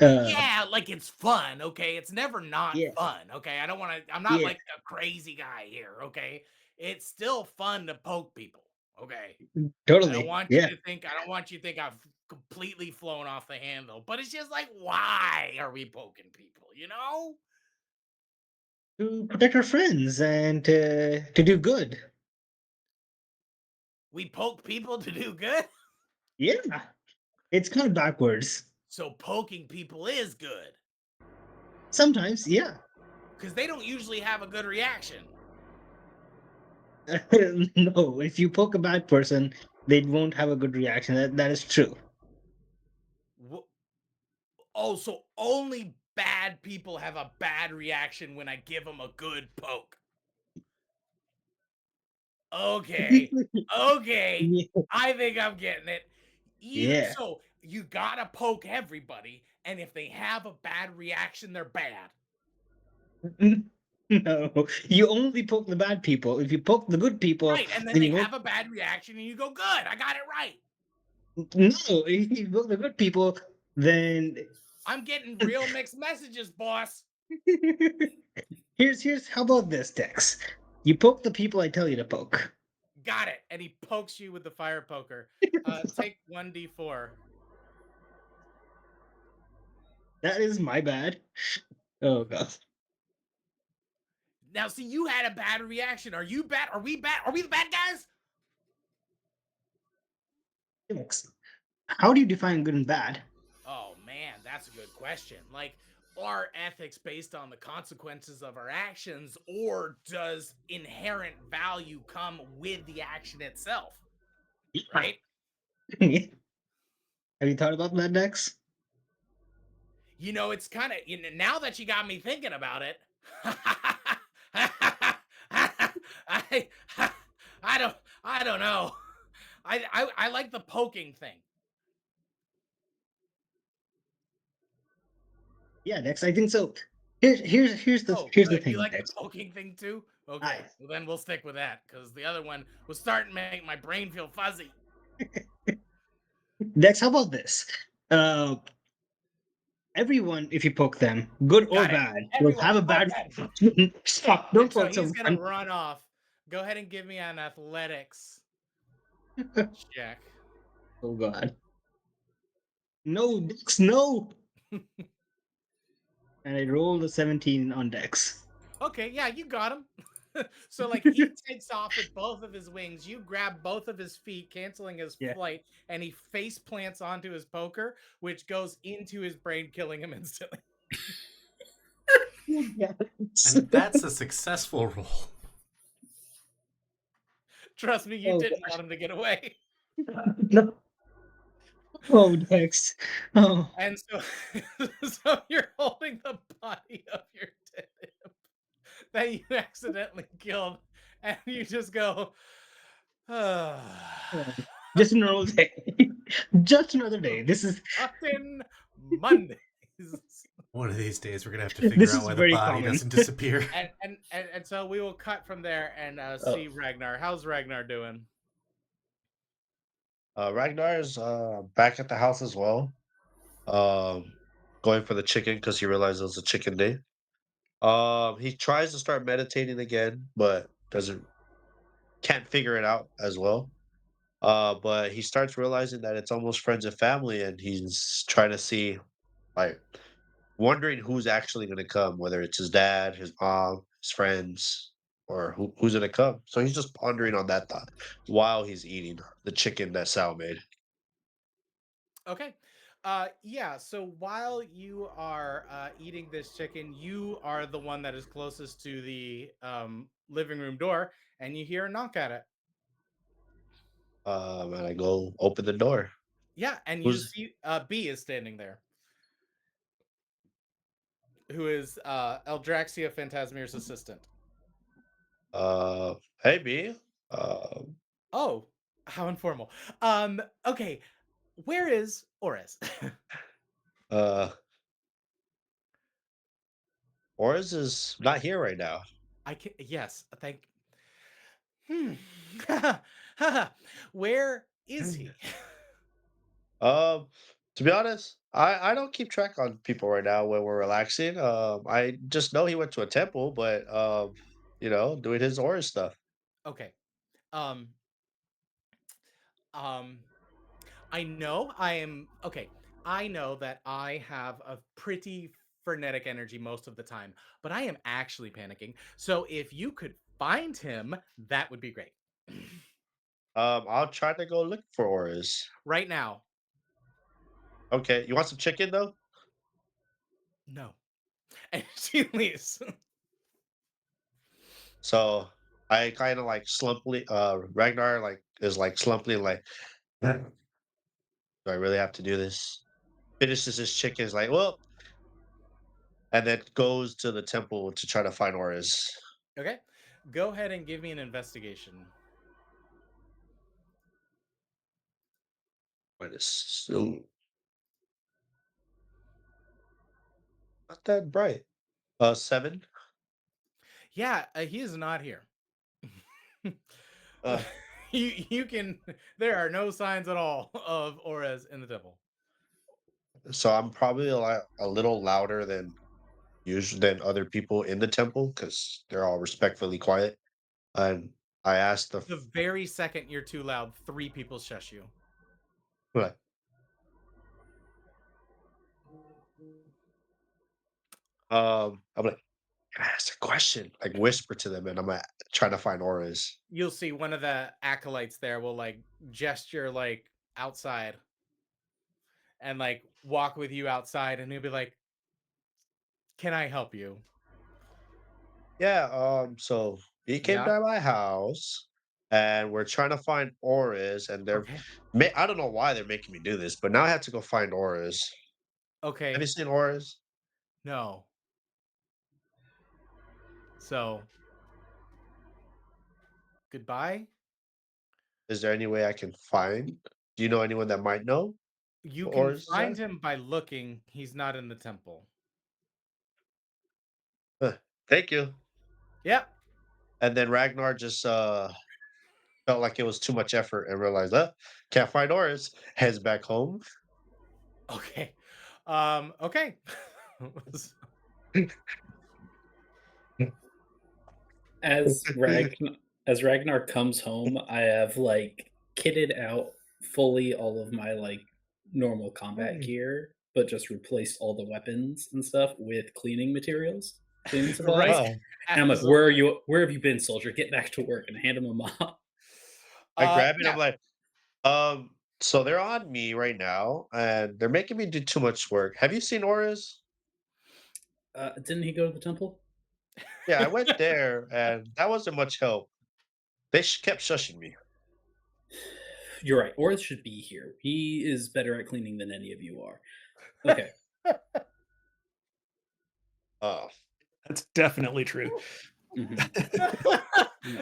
Uh, Yeah, like it's fun, okay? It's never not yeah, fun, okay? I don't want to, I'm not yeah, like a crazy guy here, okay? It's still fun to poke people, okay? totally. Yeah. I don't want you to think I've completely flown off the handle, but it's just like, why are we poking people, you know? To protect our friends and to do good. We poke people to do good. Yeah, it's kind of backwards. So poking people is good Sometimes, yeah. because they don't usually have a good reaction. No, if you poke a bad person, they won't have a good reaction. That is true. Wh- Oh, so only bad people have a bad reaction when I give them a good poke. Okay. Okay. Yeah. I think I'm getting it. Either Yeah. so you gotta poke everybody, and if they have a bad reaction, they're bad. No, you only poke the bad people. If you poke the good people, Right. And then then they you won't. have a bad reaction and you go, good, I got it right. No, if you poke the good people, then I'm getting real mixed messages, boss. here's how about this, Dex? You poke the people I tell you to poke. Got it. And he pokes you with the fire poker. Take 1d4. That is my bad. Oh god. Now, see, you had a bad reaction. Are you bad? Are we bad? Are we the bad guys? Dex, how do you define good and bad? Oh man, that's a good question. Like, are ethics based on the consequences of our actions, or does inherent value come with the action itself? Right? Have you thought about that, Dex? You know, it's kind of, you know, now that you got me thinking about it. I, I don't know. I like the poking thing. Yeah, Dex, I think so. Here's the Good. You thing, like the Dex. poking thing too? I Okay. Well, then we'll stick with that because the other one was starting to make my brain feel fuzzy. Dex, how about this? Uh, everyone, if you poke them, good or Got it. bad, will Everyone, have a poke bad. that. Stop! And Don't so poke he's gonna someone. run off. Go ahead and give me an athletics check. Oh god! No, Dex, no! And I rolled a 17 on Dex. Okay, yeah, you got him. So like he takes off with both of his wings. You grab both of his feet, canceling his Yeah. flight, and he face plants onto his poker, which goes into his brain, killing him instantly. Yes. And that's a successful roll. Trust me, you Oh didn't gosh. want him to get away. No. Oh, Dex. Oh. And so, so you're holding the body of your dead imp that you accidentally killed, and you just go, Oh. Just a normal day. Just another day. fucking Mondays. One of these days, we're gonna have to figure This out is why the very body common. doesn't disappear. And so we will cut from there and Oh. see Ragnar. How's Ragnar doing? Ragnar is back at the house as well. Um, going for the chicken because he realized it was a chicken day. He tries to start meditating again, but doesn't can't figure it out as well. But he starts realizing that it's almost friends and family, and he's trying to see, like, wondering who's actually going to come, whether it's his dad, his mom, his friends, or who's going to come. So he's just pondering on that thought while he's eating the chicken that Sal made. Okay. Yeah, so while you are eating this chicken, you are the one that is closest to the living room door, and you hear a knock at it. And I go open the door. Yeah, and you Who's see B is standing there, who is Eldraxia Phantasmir's assistant. hey B. Uh, Oh, how informal. Okay, where is Ores? uh, Oris is not here right now. I can yes, thank Hmm. Where is he? Um, to be honest, I don't keep track on people right now when we're relaxing. I just know he went to a temple, but doing his aura stuff. Okay. Um um I know I am okay. I know that I have a pretty frenetic energy most of the time, but I am actually panicking. So if you could find him, that would be great. I'll try to go look for auras. Right now. Okay, you want some chicken though? No. And she leaves. So I kind of like slumply. Ragnar like is like slumpily like. Do I really have to do this? Finishes his chicken. Is like well, and then goes to the temple to try to find auras. Okay. Go ahead and give me an investigation. minus so not that bright. 7. Yeah, he is not here. Uh, You can. There are no signs at all of Orez in the temple. so I'm probably a little louder than usual than other people in the temple because they're all respectfully quiet. And I asked The very second you're too loud, 3 people shush you. what? I'm like, "Can I ask a question?" Like whisper to them, and I'm trying to find auras. You'll see one of the acolytes there will like gesture like outside and like walk with you outside, and he'll be like, "Can I help you?" Yeah. So he came Yeah. to my house, and we're trying to find auras, and Okay. I don't know why they're making me do this, but now I have to go find auras. Have Okay. you seen auras? No. So goodbye. Is there any way I can find? Do you know anyone that might know You what can auras is find that? him by looking. He's not in the temple. Thank you. Yep. And then Ragnar just felt like it was too much effort and realized, can't find auras. Heads back home. Okay. Okay. As Ragnar comes home, I have like kitted out fully all of my like normal combat gear, but just replaced all the weapons and stuff with cleaning materials, cleaning supplies. Right. Oh, And I'm like, Absolutely. "Where are you? Where have you been, soldier? Get back to work!" And I hand him a mop. I grab it. Yeah. I'm like, so they're on me right now, and they're making me do too much work. Have you seen auras? Didn't he go to the temple? Yeah, I went there, and that wasn't much help. They kept shushing me. You're right. Orth should be here. He is better at cleaning than any of you are. Okay. Oh, That's definitely true.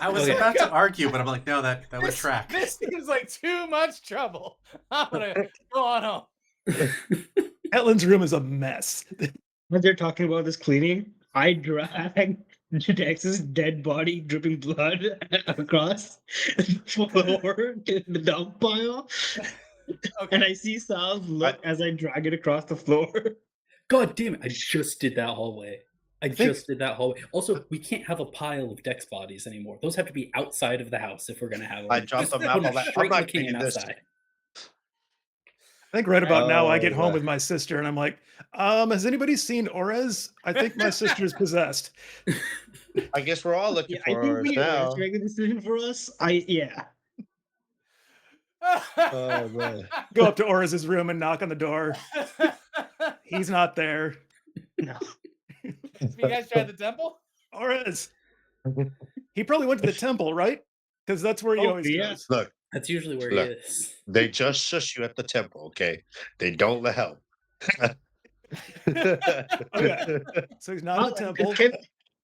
I was Okay. about to argue, but I'm like, no, that would This, track. this seems like too much trouble. I'm gonna go on home. Hetlin's room is a mess. When they're talking about this cleaning, I drag Dex's dead body, dripping blood, across the floor to the dump pile, Okay. and I see Sal's look as I drag it across the floor. God damn it! I just did that hallway. I think- just did that hallway. Also, we can't have a pile of Dex bodies anymore. Those have to be outside of the house if we're gonna have them. I dropped Just them out. put them I'm like, I'm straight in the not can cleaning this. outside. I think right about now I get Oh, home yeah. with my sister and I'm like, has anybody seen Orez? I think my sister's possessed. I guess we're all looking Yeah, I for think auras we now. to make a decision for us. Yeah. Oh man. Go up to Orez's room and knock on the door. He's not there. No. Have you guys tried the temple? Orez. He probably went to the temple, right? Because that's where he Oh, always yeah. goes. Look, That's usually where Look. he is. they just shush you at the temple, okay? They don't let help. Okay. So he's not at the temple.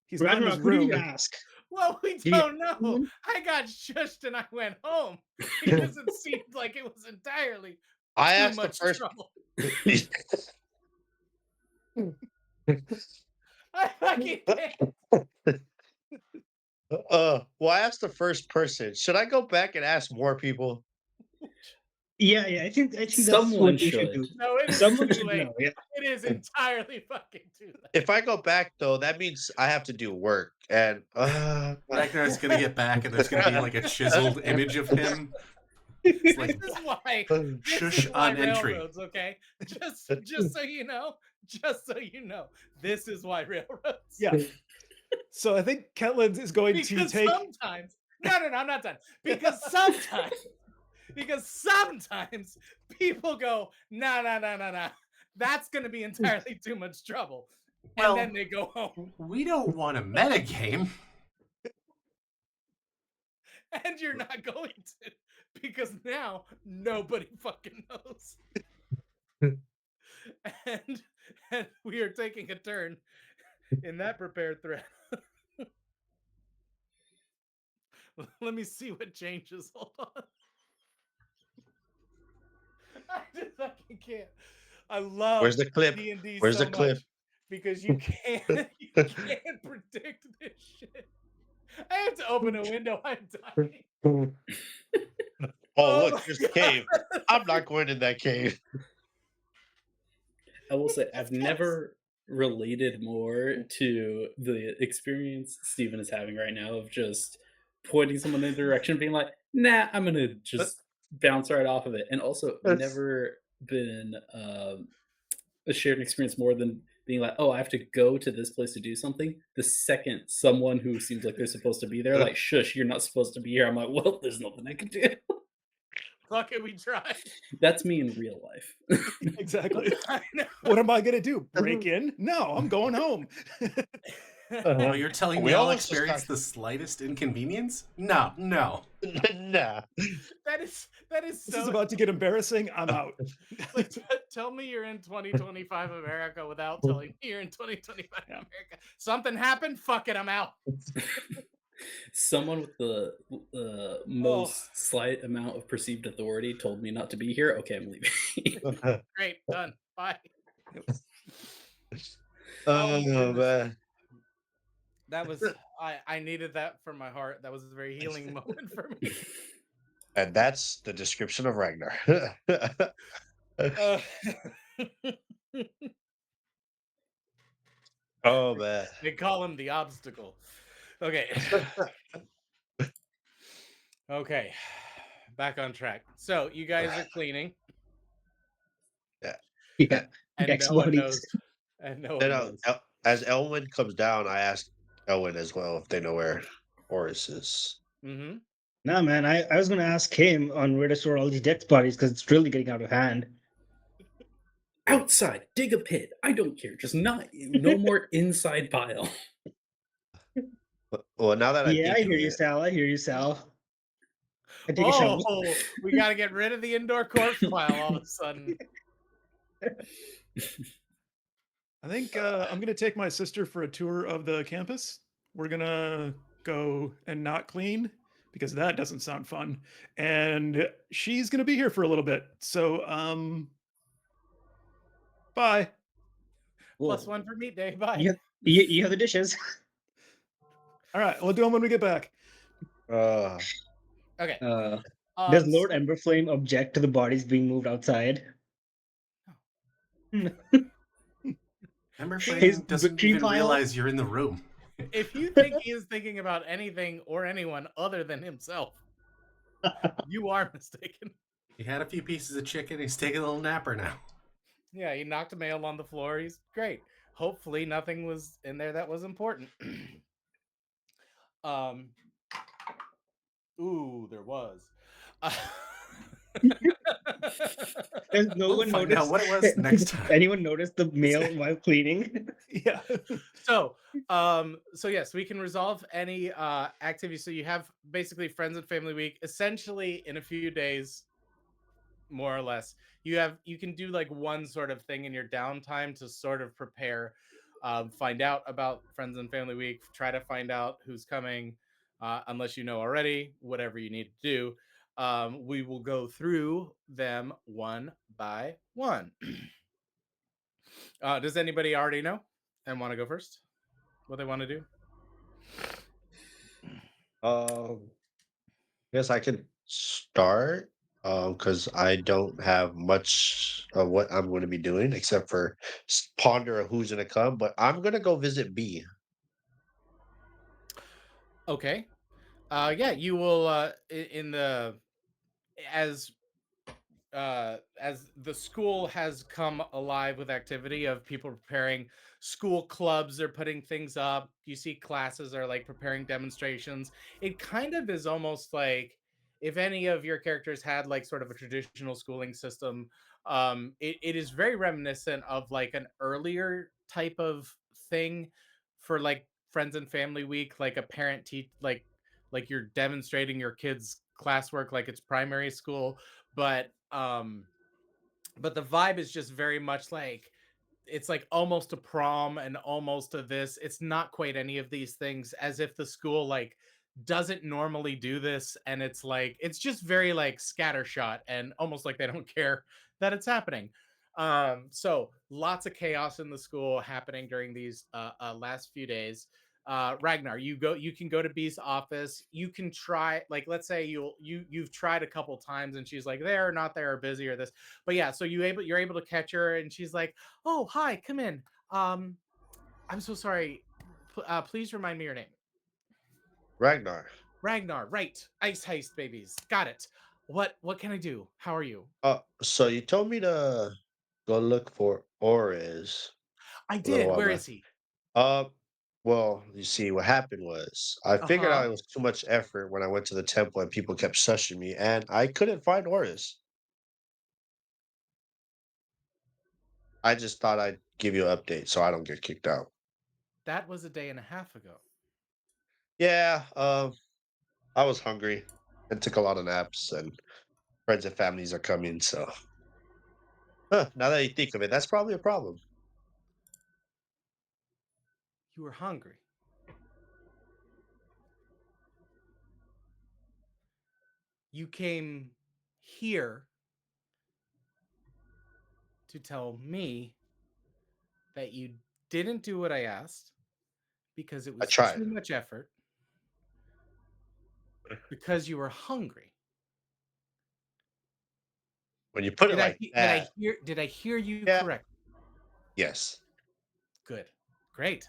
He's not in his Ragnarok, who did room. you ask? Well, we Did you don't ask know. someone? I got shushed and I went home because it seemed like it was entirely I too asked the much first. trouble. I fucking can't. Well, I asked the first person. Should I go back and ask more people? Yeah, I think that's Someone what you should should. do. No, it is Someone too should late. know. Yeah. It is entirely fucking too late. If I go back though, that means I have to do work, and Ragnar's gonna get back, and there's gonna be like a chiseled image of him. It's This like is why. shush This is why on entry. railroads. Okay, just so you know, this is why railroads. Yeah. So I think Ketlin is going to Because take. sometimes, no, I'm not done. Because sometimes people go, nah. That's going to be entirely too much trouble. And Well- then they go home. We don't want a metagame. And you're not going to. Because now nobody fucking knows. and we are taking a turn in that prepared thread. Let me see what changes. Hold on. can't. I love Where's the clip? D&D Where's the so clip? much because you can't predict this shit. I have to open a window. I'm dying. Oh, Oh look, my there's a god. cave. I'm not going in that cave. I will say This I've guy's never related more to the experience Steven is having right now of just pointing someone in a direction, being like, "Nah, I'm gonna just bounce right off of it," and also That's never been a shared experience more than being like, "Oh, I have to go to this place to do something." The second someone who seems like they're supposed to be there, like, "Shush, you're not supposed to be here," I'm like, "Well, there's nothing I can do." fuck it, we tried. That's me in real life. Exactly. I know. What am I gonna do? Break in? No, I'm going home. Oh, you're telling me we I'll almost just got experience the slightest inconvenience? No, no. nah. that is This is so about to get embarrassing. I'm out. like tell me you're in 2025 America without telling me you're in 2025 Yeah. America. Something happened, fuck it, I'm out. Someone with the Oh, most slight amount of perceived authority told me not to be here. Okay, I'm leaving. great, done. Bye. Oh Oh my goodness. man. That was I needed that for my heart. That was a very healing moment for me. And that's the description of Ragnar. Uh, Oh man. they call him the obstacle. Okay. Okay. Back on track. So you guys are cleaning Yeah. Yeah. and Ex no one buddies. knows and no Then one knows. As Elwyn comes down, I ask Elwyn as well if they know where Horace is. Mm-hmm. Nah, man, I was gonna ask him on where to store all these dex bodies because it's really getting out of hand. Outside, dig a pit. I don't care. Just not no more inside pile. Well, now that I Yeah, I think of hear you, it, Sal. I hear you, Sal. I take a shovel. Oh, we got to get rid of the indoor corpse pile all of a sudden. I think I'm gonna take my sister for a tour of the campus. We're gonna go and not clean because that doesn't sound fun. And she's gonna be here for a little bit. So bye. Plus Whoa. one for meat day. Bye. You have the dishes. All right, we'll do them when we get back. uh, Okay. Uh, does Lord So- Emberflame object to the bodies being moved outside? Remember, His Flame doesn't victory even pile? realize you're in the room. if you think he is thinking about anything or anyone other than himself, you are mistaken. He had a few pieces of chicken. He's taking a little napper now. Yeah, he knocked a mail on the floor. He's great. Hopefully, nothing was in there that was important. um. Ooh, there was. Has no We'll one find out noticed? what it was next time. Anyone noticed the mail while cleaning? Yeah. So yes, we can resolve any activity. So you have basically Friends and Family Week. Essentially, in a few days, more or less, you can do like one sort of thing in your downtime to sort of prepare, find out about Friends and Family Week, try to find out who's coming, unless you know already. Whatever you need to do, we will go through them one by one. Does anybody already know and want to go first? What they want to do? um, guess I could start because I don't have much of what I'm going to be doing except for ponder of who's going to come. But I'm going to go visit B. Okay. Yeah, you will in the as as the school has come alive with activity of people preparing, school clubs are putting things up, you see classes are like preparing demonstrations. It kind of is almost like if any of your characters had like sort of a traditional schooling system, it is very reminiscent of like an earlier type of thing for like Friends and Family Week, like a parent teach like you're demonstrating your kids classwork like it's primary school, but the vibe is just very much like it's like almost a prom and almost a this. It's not quite any of these things, as if the school like doesn't normally do this, and it's like it's just very like scattershot and almost like they don't care that it's happening. So lots of chaos in the school happening during these last few days. Ragnar, you can go to B's office. You can try, like, let's say you've tried a couple times and she's like there, not there, or busy or this. But yeah, so you're able to catch her and she's like, "Oh, hi, come in. I'm so sorry. Please remind me your name." Ragnar. Ragnar, right. Ice Heist babies. Got it. What can I do? How are you? So you told me to go look for Orez I a little did. while Where back. is he? Uh, well, you see, what happened was I figured out Uh-huh. it was too much effort when I went to the temple and people kept shushing me, and I couldn't find Orez. I just thought I'd give you an update so I don't get kicked out. That was a day and a half ago. Yeah, I was hungry and took a lot of naps, and friends and families are coming, so now that you think of it, that's probably a problem. You were hungry. You came here to tell me that you didn't do what I asked because it I was tried. too much effort, because you were hungry. When you put it like that, Did I hear you yeah, correct? yes. Good. Great.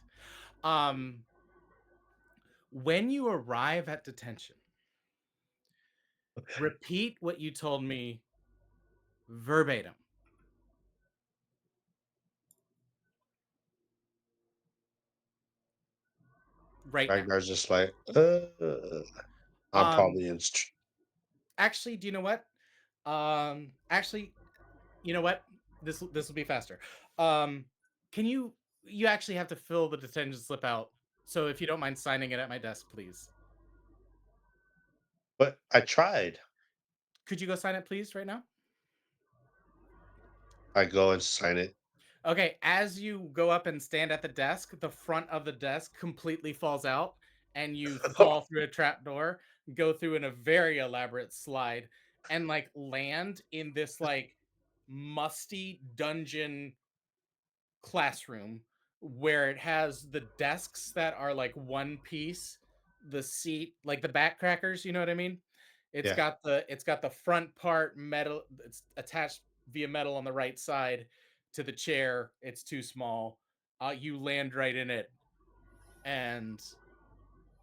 Um when you arrive at detention, repeat what you told me verbatim right now. Ragnar's just like, I'm Um probably in. actually, do you know what? Actually, you know what? This will be faster. Um, can you actually have to fill the detention slip out? So if you don't mind signing it at my desk, please. But I tried. Could you go sign it, please, right now? I go and sign it. Okay. As you go up and stand at the desk, the front of the desk completely falls out, and you fall through a trap door, go through in a very elaborate slide, and like land in this like musty dungeon classroom where it has the desks that are like one piece, the seat, like the back crackers, you know what I mean? Yeah. It's got the front part metal, it's attached via metal on the right side to the chair. It's too small. You land right in it, and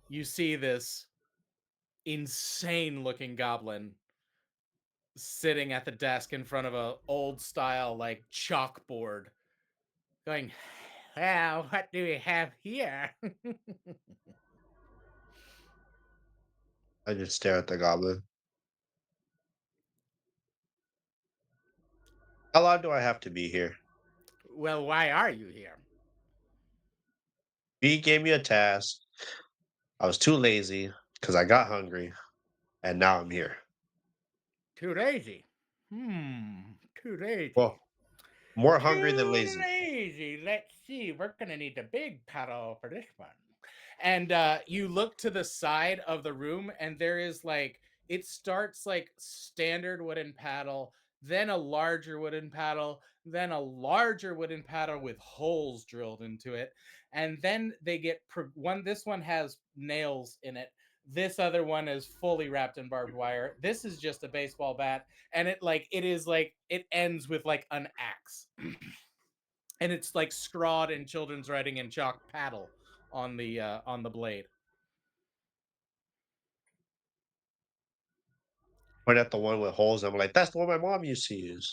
you see this insane looking goblin sitting at the desk in front of a old style like chalkboard going, "Well, what do we have here?" I just stare at the goblin. How long do I have to be here? Well, why are you here? B gave me a task. I was too lazy because I got hungry, and now I'm here. Too lazy. Too lazy. Well, more hungry than Too lazy. lazy. Let's see. We're gonna need a big paddle for this one. And you look to the side of the room, and there is like, it starts like standard wooden paddle, then a larger wooden paddle, then a larger wooden paddle with holes drilled into it, and then they get one. This one has nails in it. This other one is fully wrapped in barbed wire. This is just a baseball bat, and it ends with like an axe, and it's like scrawled in children's writing in chalk, paddle on the blade. Point at the one with holes. I'm like, that's the one my mom used to use.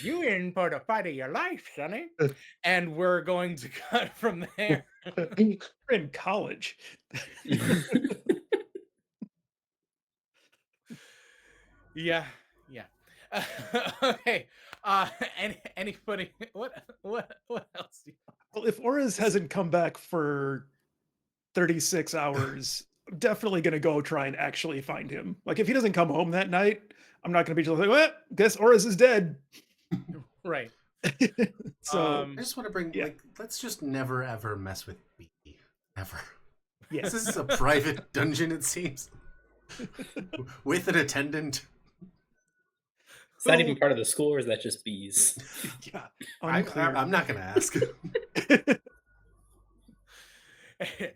You in for the fight of your life, Sonny. And we're going to cut from there. We're in college. Yeah, yeah. Okay. Anybody? What else? Well, if Orez hasn't come back for 36 hours, I'm definitely going to go try and actually find him. Like, if he doesn't come home that night, I'm not going to be just like, well, guess Orez is dead. Right. So, I just want to bring, yeah. like, let's just never ever mess with B. Ever. Yeah. This is a private dungeon, it seems. With an attendant. It's not even part of the school, or is that just bees? Yeah, Unclear. I'm not gonna ask.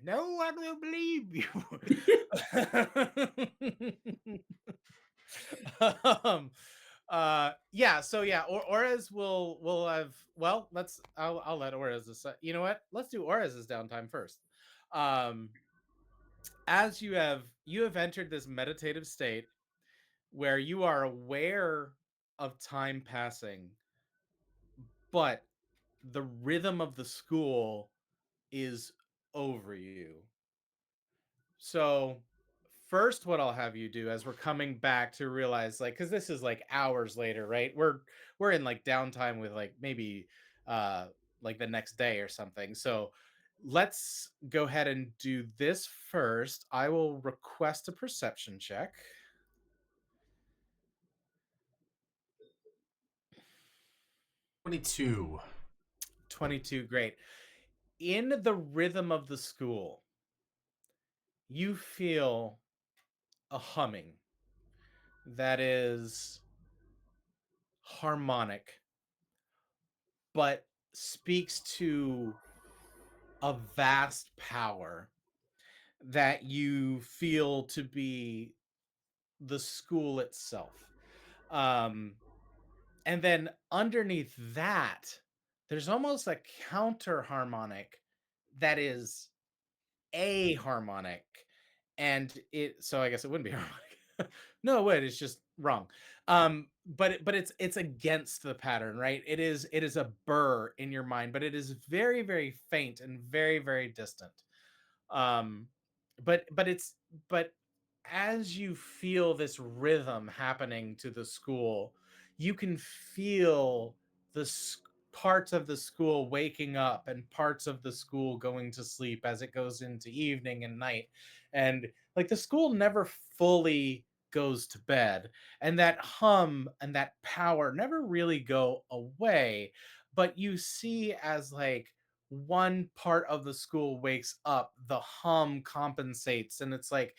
No one will believe you. um yeah, so yeah, Orez will have, well, I'll let Orez decide. You know what, let's do Orez's downtime first. um as you have entered this meditative state where you are aware of time passing, but the rhythm of the school is over you. So first, what I'll have you do as we're coming back to realize, like, because this is like hours later, right? We're in like downtime with like maybe uh like the next day or something. So let's go ahead and do this first. I will request a perception check. 22. 22, great. In the rhythm of the school, you feel a humming that is harmonic, but speaks to a vast power that you feel to be the school itself. Um, and then underneath that, there's almost a counter harmonic that is a harmonic, and it, so I guess it wouldn't be harmonic. No, wait, it's just wrong. But it's against the pattern, right? It is a burr in your mind, but it is very, very faint and very, very distant. um but as you feel this rhythm happening to the school, you can feel the parts of the school waking up and parts of the school going to sleep as it goes into evening and night. And like the school never fully goes to bed, and that hum and that power never really go away. But you see, as like one part of the school wakes up, the hum compensates, and it's like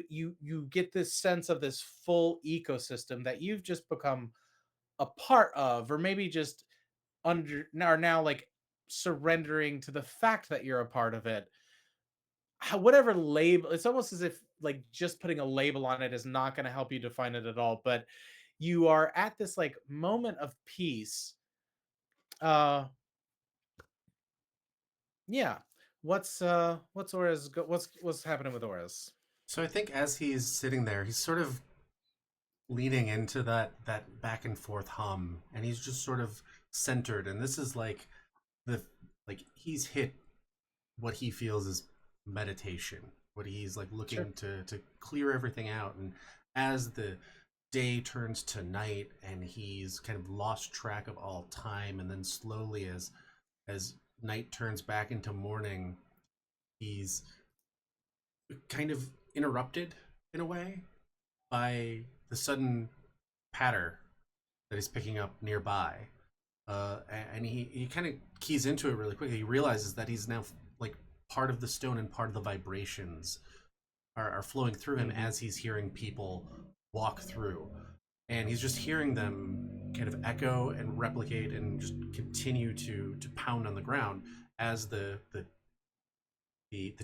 you get this sense of this full ecosystem that you've just become a part of, or maybe just are now like surrendering to the fact that you're a part of it. Whatever label, it's almost as if like just putting a label on it is not going to help you define it at all. But you are at this like moment of peace. uh Yeah. What's Aura's what's happening with Aura's? So I think as he's sitting there, he's sort of leaning into that back and forth hum, and he's just sort of centered. And this is like the like he's hit what he feels is meditation, what he's like Sure. looking to clear everything out. And as the day turns to night and he's kind of lost track of all time, and then slowly as night turns back into morning, he's kind of interrupted in a way by the sudden patter that he's picking up nearby. And he kind of keys into it really quickly. He realizes that he's now like part of the stone, and part of the vibrations are flowing through him Mhm. as he's hearing people walk through. And he's just hearing them kind of echo and replicate and just continue to pound on the ground as the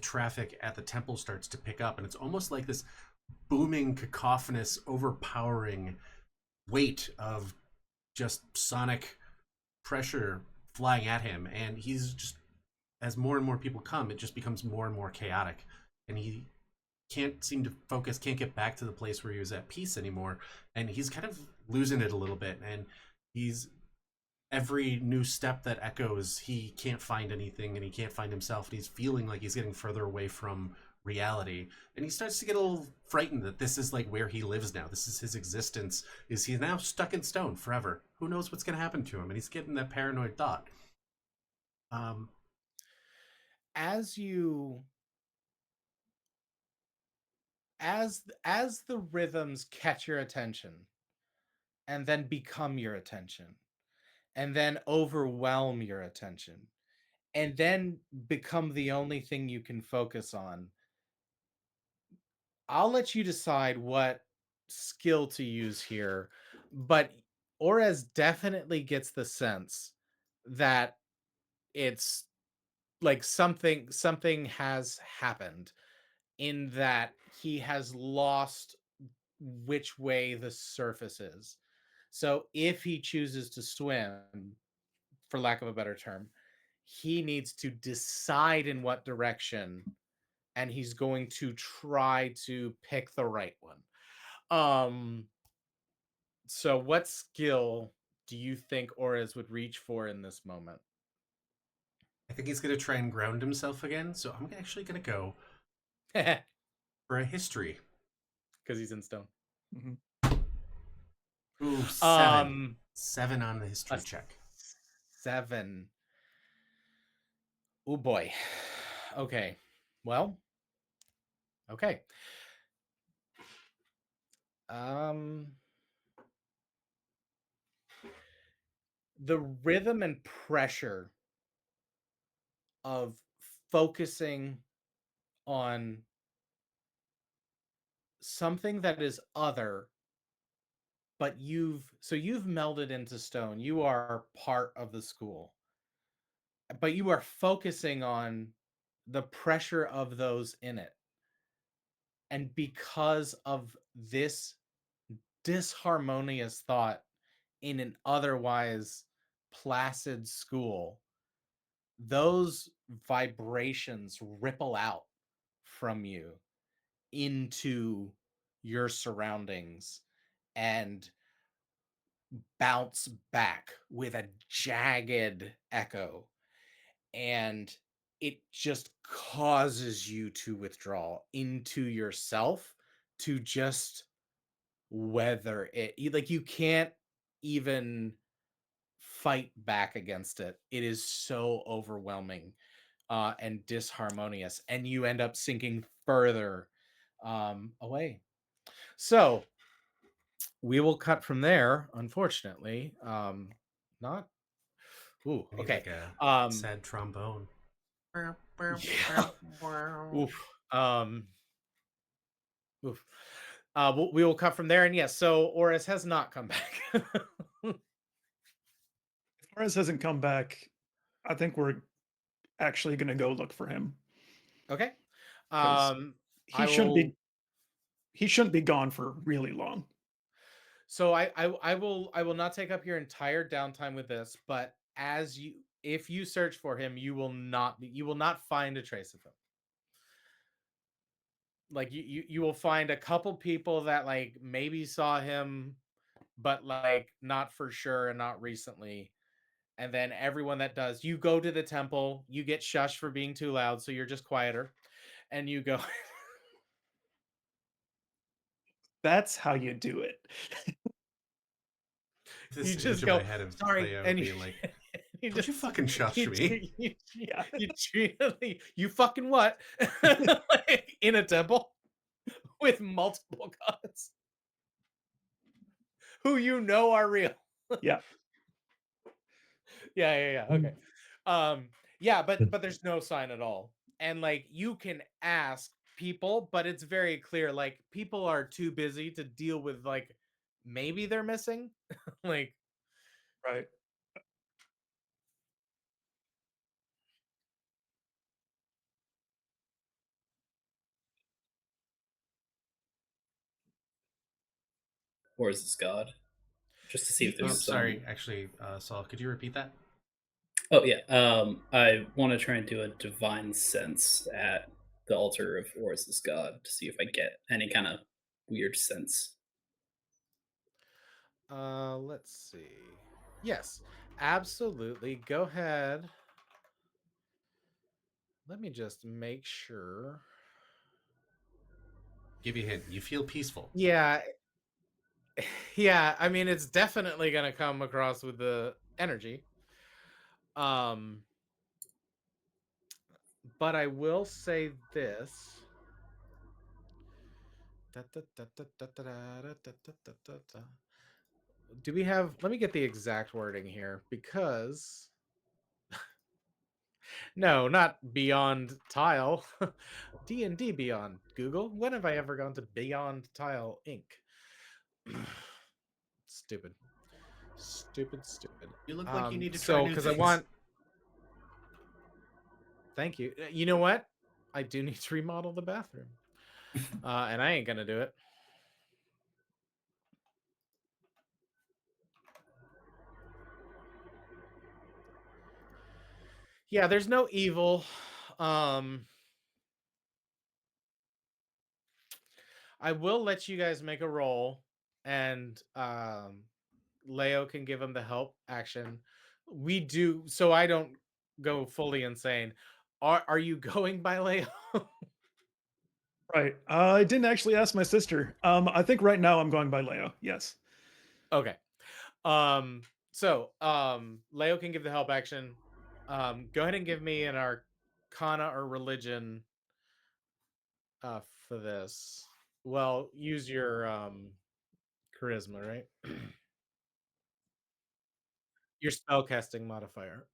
traffic at the temple starts to pick up. And it's almost like this booming, cacophonous, overpowering weight of just sonic pressure flying at him. And he's just, as more and more people come, it just becomes more and more chaotic. And he can't seem to focus, can't get back to the place where he was at peace anymore. And he's kind of losing it a little bit. And he's, every new step that echoes, he can't find anything, and he can't find himself, and he's feeling like he's getting further away from reality. And he starts to get a little frightened that this is like where he lives now. This is his existence. Is he now stuck in stone forever? Who knows what's going to happen to him? And he's getting that paranoid thought. Um, As you as the rhythms catch your attention and then become your attention and then overwhelm your attention and then become the only thing you can focus on, I'll let you decide what skill to use here. But Orez definitely gets the sense that it's like something has happened in that he has lost which way the surface is. So if he chooses to swim, for lack of a better term, he needs to decide in what direction, and he's going to try to pick the right one. Um so what skill do you think Orez would reach for in this moment? I think he's going to try and ground himself again, so I'm actually going to go Because for a history. he's in stone. Mhm. Ooh, 7. Um 7 on the a history check. 7. Oh boy. Okay. Well, okay. Um the rhythm and pressure of focusing on something that is other, but you've melded into stone. You are part of the school, but you are focusing on the pressure of those in it. And because of this disharmonious thought in an otherwise placid school, those vibrations ripple out from you into your surroundings and bounce back with a jagged echo. And it just causes you to withdraw into yourself to just weather it. Like you can't even fight back against it. It is so overwhelming and disharmonious, and you end up sinking further away. So we will cut from there. Unfortunately, not. Ooh, I need okay. like a Um, sad trombone. yeah. Oof. Oof. We will cut from there, and yes. So Oris has not come back. If Torres hasn't come back, I think we're actually going to go look for him Okay. because Um, he I shouldn't will. be he shouldn't be gone for really long. So I will not take up your entire downtime with this, but as you if you search for him, you will not find a trace of him. Like you will find a couple people that like maybe saw him, but like not for sure and not recently. And then everyone that does, you go to the temple, you get shushed for being too loud, so you're just quieter, and you go. That's how you do it. This You image just in my go, head of sorry, Leo and you, being like, you "Don't you just fucking shush me." Yeah. you fucking what? Like, in a temple with multiple gods who you know are real. Yeah. Yeah. Okay. Yeah, but there's no sign at all. And like you can ask people, but it's very clear like people are too busy to deal with like maybe they're missing. Like Right. Or is this God? Just to see if Oh, there's sorry. some. Actually, Saul, could you repeat that? Oh yeah. I want to try and do a divine sense at the altar of Orus's God to see if I get any kind of weird sense. let's see. Yes, absolutely. Go ahead. Let me just make sure. Give you a hint. You feel peaceful. Yeah, yeah. I mean, it's definitely gonna come across with the energy. Um, but I will say this. Do we have? Let me get the exact wording here because no, not Beyond Tile. D&D Beyond. Google. When have I ever gone to Beyond Tile Inc? Stupid. Stupid, stupid. You look like you need to try So new because I things. want. Thank you. You know what? I do need to remodel the bathroom, and I ain't gonna do it. Yeah, there's no evil. Um, I will let you guys make a roll, and Leo can give him the help action. We do so I don't go fully insane. Are you going by Leo? Right. I didn't actually ask my sister. I think right now I'm going by Leo. Yes. Okay. Leo can give the help action. Go ahead and give me an arcana or religion for this. Well, use your charisma, right? Your spellcasting modifier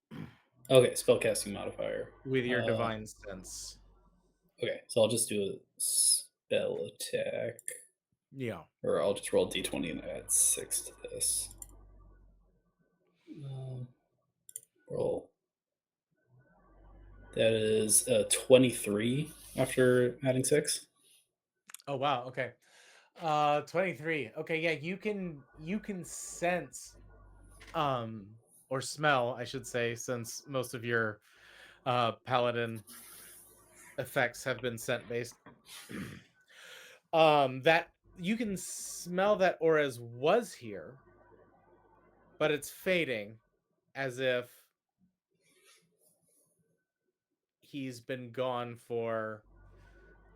Okay, spellcasting modifier. with your divine sense. Okay, so I'll just do a spell attack, Yeah. or I'll just roll d20 and add 6 to this. Roll. That is 23 after adding 6. Oh wow, okay. 23. Okay, yeah, you can sense or smell, I should say, since most of your paladin effects have been scent based. That you can smell that Auras was here, but it's fading as if he's been gone for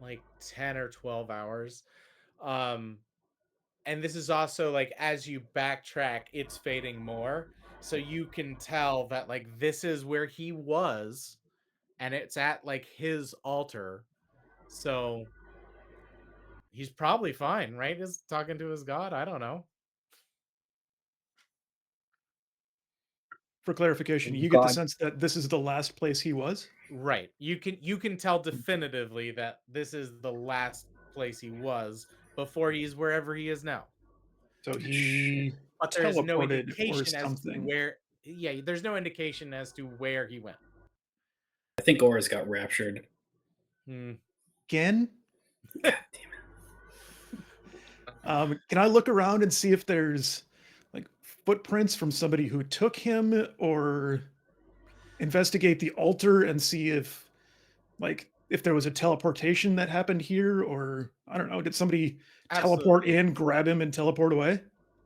like 10 or 12 hours. Um and this is also like as you backtrack it's fading more, so you can tell that like this is where he was and it's at like his altar, so he's probably fine, right? Is talking to his god, I don't know. For clarification, you get the God. sense that this is the last place he was. Right, you can tell definitively that this is the last place he was before he's wherever he is now, So he but there's no teleported or indication as to something. where. Yeah, there's no indication as to where he went. I think Aura's got raptured. Hmm. Again? God damn it. Can I look around and see if there's like footprints from somebody who took him, or investigate the altar and see if there was a teleportation that happened here, or I don't know, did somebody teleport Absolutely. in, grab him, and teleport away?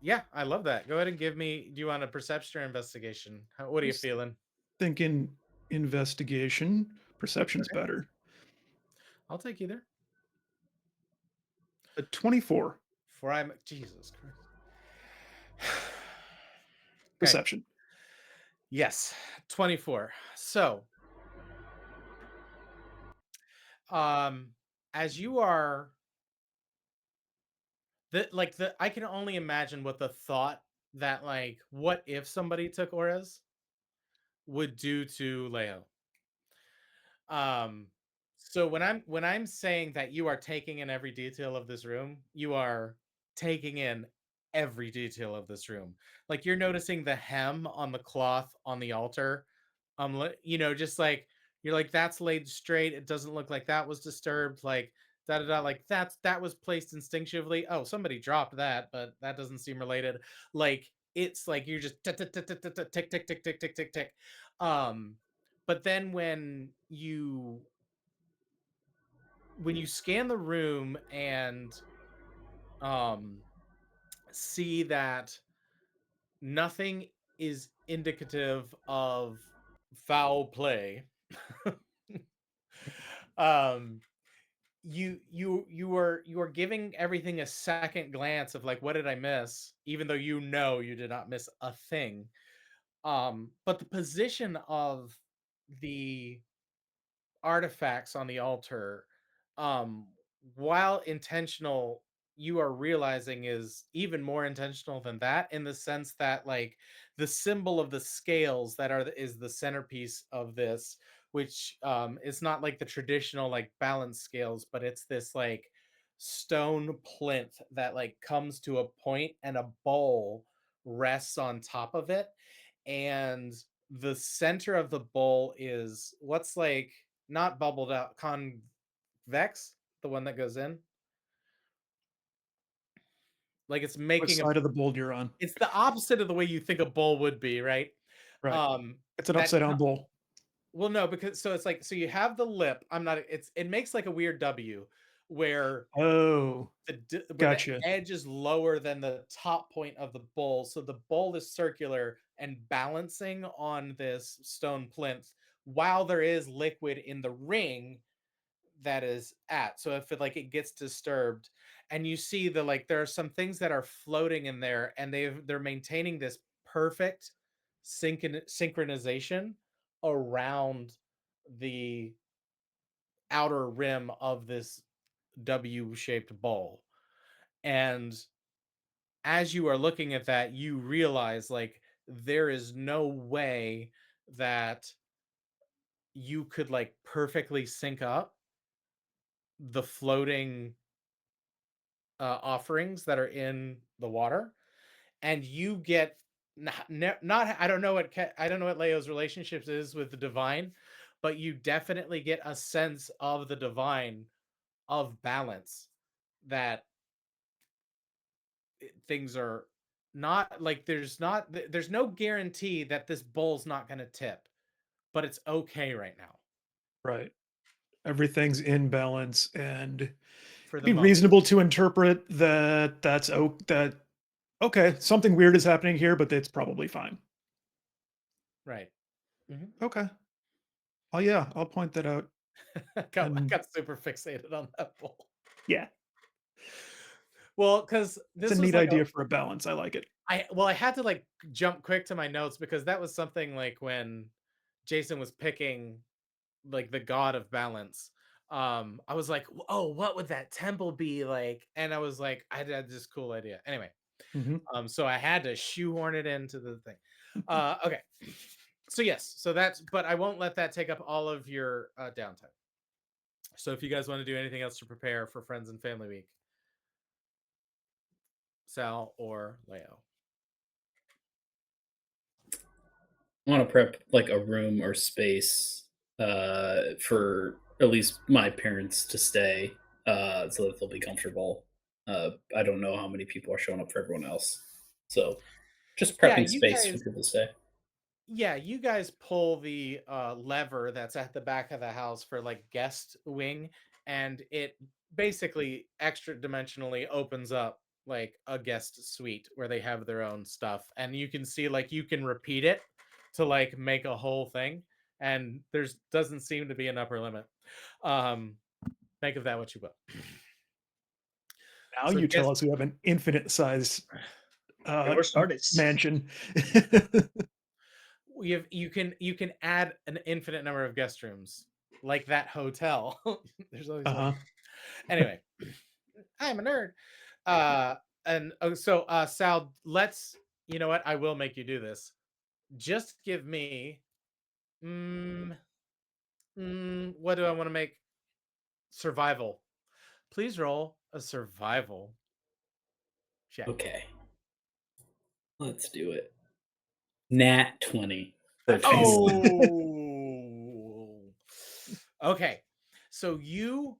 Yeah, I love that. Go ahead and give me. Do you want a perception or investigation? What are you Just feeling? thinking investigation. Perception's better. I'll take either. A 24. For I'm Jesus Christ. Okay. Perception. Yes, 24. So, um, as you are the I can only imagine what the thought that like what if somebody took Orez would do to Leo. Um, so when I'm saying that you are taking in every detail of this room, you are taking in every detail of this room. Like you're noticing the hem on the cloth on the altar. Just like you're like that's laid straight. It doesn't look like that was disturbed. Like da da da. Like that was placed instinctively. Oh, somebody dropped that, but that doesn't seem related. Like it's like you're just tick tick tick tick tick tick tick tick tick tick tick tick. Um, but then when you scan the room and um see that nothing is indicative of foul play, um you are giving everything a second glance of like what did I miss, even though you did not miss a thing. But the position of the artifacts on the altar, um while intentional, you are realizing is even more intentional than that, in the sense that like the symbol of the scales that is the centerpiece of this, which is not like the traditional like balance scales, but it's this like stone plinth that like comes to a point and a bowl rests on top of it, and the center of the bowl is what's like not bubbled out, convex, the one that goes in. Like it's What making a side of the bowl you're on? it's the opposite of the way you think a bowl would be, right? Right. It's an That upside down bowl. well, no, because so it's like so you have the lip. I'm not. It makes like a weird W, where Oh, where the gotcha. edge is lower than the top point of the bowl. So the bowl is circular and balancing on this stone plinth while there is liquid in the ring that is at. So if it like it gets disturbed and you see the like there are some things that are floating in there and they're maintaining this perfect synchronization around the outer rim of this W-shaped bowl. And as you are looking at that, you realize like there is no way that you could like perfectly sync up the floating offerings that are in the water, and you get not I don't know what I don't know what Leo's relationships is with the divine, but you definitely get a sense of the divine of balance that things are not like there's no guarantee that this bowl's not going to tip, but it's okay right now Right. Everything's in balance, and for it'd the be moment, reasonable to interpret that okay, something weird is happening here, but it's probably fine. right? Mhm. Okay. Oh yeah, I'll point that out. I And got super fixated on that bowl. yeah, Well, because it's a this was neat like idea for a balance. I like it. I had to like jump quick to my notes because that was something like when Jason was picking like the god of balance. I was like, oh, what would that temple be like? And I was like, I had this cool idea. Anyway, Hmm. so I had to shoehorn it into the thing. Okay. So yes, so that's but I won't let that take up all of your downtime. So if you guys want to do anything else to prepare for Friends and Family Week, Sal or Leo. I want to prep like a room or space for at least my parents to stay so that they'll be comfortable. I don't know how many people are showing up for everyone else. So just Yeah, prepping you space for guys people to stay. Yeah, you guys pull the lever that's at the back of the house for like guest wing, and it basically extra dimensionally opens up like a guest suite where they have their own stuff, and you can see like you can repeat it to like make a whole thing, and there's doesn't seem to be an upper limit. Um, make of that what you will. Now So you tell guest, us we have an infinite size Yeah, we're started. mansion. you can add an infinite number of guest rooms like that hotel. There's always one. Uh-huh. Anyway, I'm a nerd. Uh, and so Sal, let's. You know what? I will make you do this. Just give me. What do I want to make? Survival. Please roll a survival check. Okay, let's do it. Nat 20 for face. Oh. Okay. So you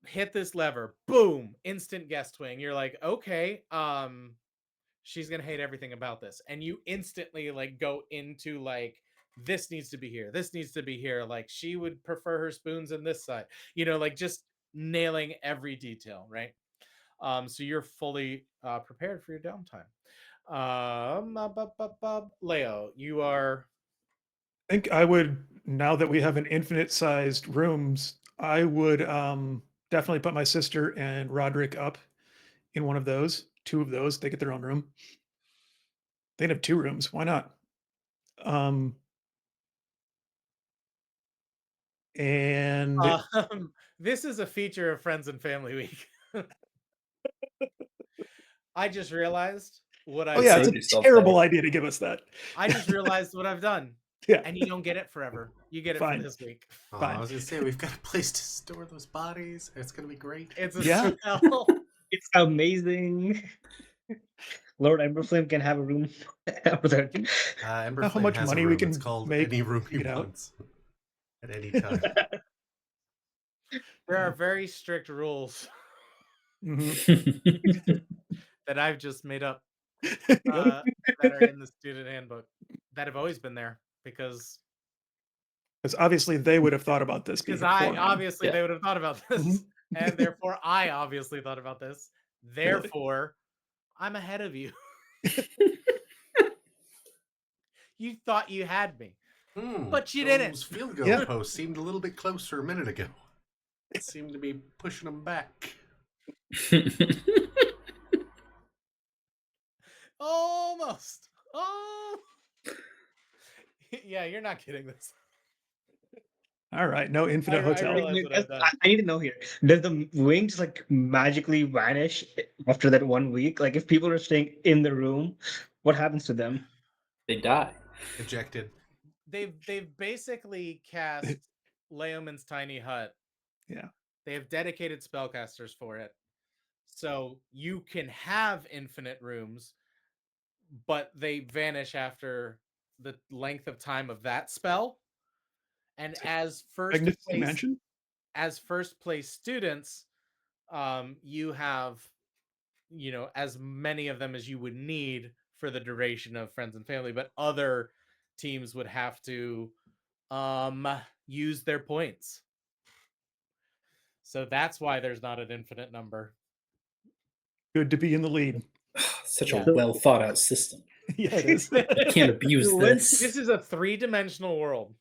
hit this lever, boom, instant guest wing. You're like, okay, she's gonna hate everything about this. And you instantly like go into like this needs to be here, this needs to be here. Like she would prefer her spoons in this side, like just nailing every detail, right? So you're fully prepared for your downtime. Leo, you are I think I would, now that we have an infinite sized rooms, I would definitely put my sister and Roderick up in one of those, two of those. They get their own room. They'd have two rooms. Why not? Um, and this is a feature of Friends and Family Week. I just realized what oh I've yeah, it's Save done. a yourself terrible there. idea to give us that. I just realized what I've done. Yeah, And you don't get it forever. You get it for Fine. this week. Oh, Fine. I was gonna say we've got a place to store those bodies. It's gonna be great. It's a Yeah. spell. It's amazing. Lord Emberflame can have a room with her. Ember How Flame much has a money we room. It's can called make any room to he get out. wants at any time. There are very strict rules Mhm. that I've just made up Yep. that are in the student handbook that have always been there because 'Cause obviously they would have thought about this I beforehand. obviously Yeah. they would have thought about this, Mhm. and therefore I obviously thought about this. Therefore, I'm ahead of you. You thought you had me, but you didn't. Those field goal Yeah. posts seemed a little bit closer a minute ago. It seemed to be pushing them back. Almost. Oh. Yeah, you're not kidding this. All right, no infinite I hotel. realize what I've done. I need to know here. Does the wings like magically vanish after that 1 week? Like if people are staying in the room, what happens to them? They die. Ejected. They've basically cast Leoman's tiny hut. Yeah. They have dedicated spellcasters for it. So you can have infinite rooms, but they vanish after the length of time of that spell. And Magnificent Mansion? as first place students, you have, as many of them as you would need for the duration of Friends and Family, but other teams would have to use their points. So that's why there's not an infinite number. Good to be in the lead. Such Yeah. a well thought out system. Yeah, it is. Can't abuse When- this. This is a 3-dimensional world.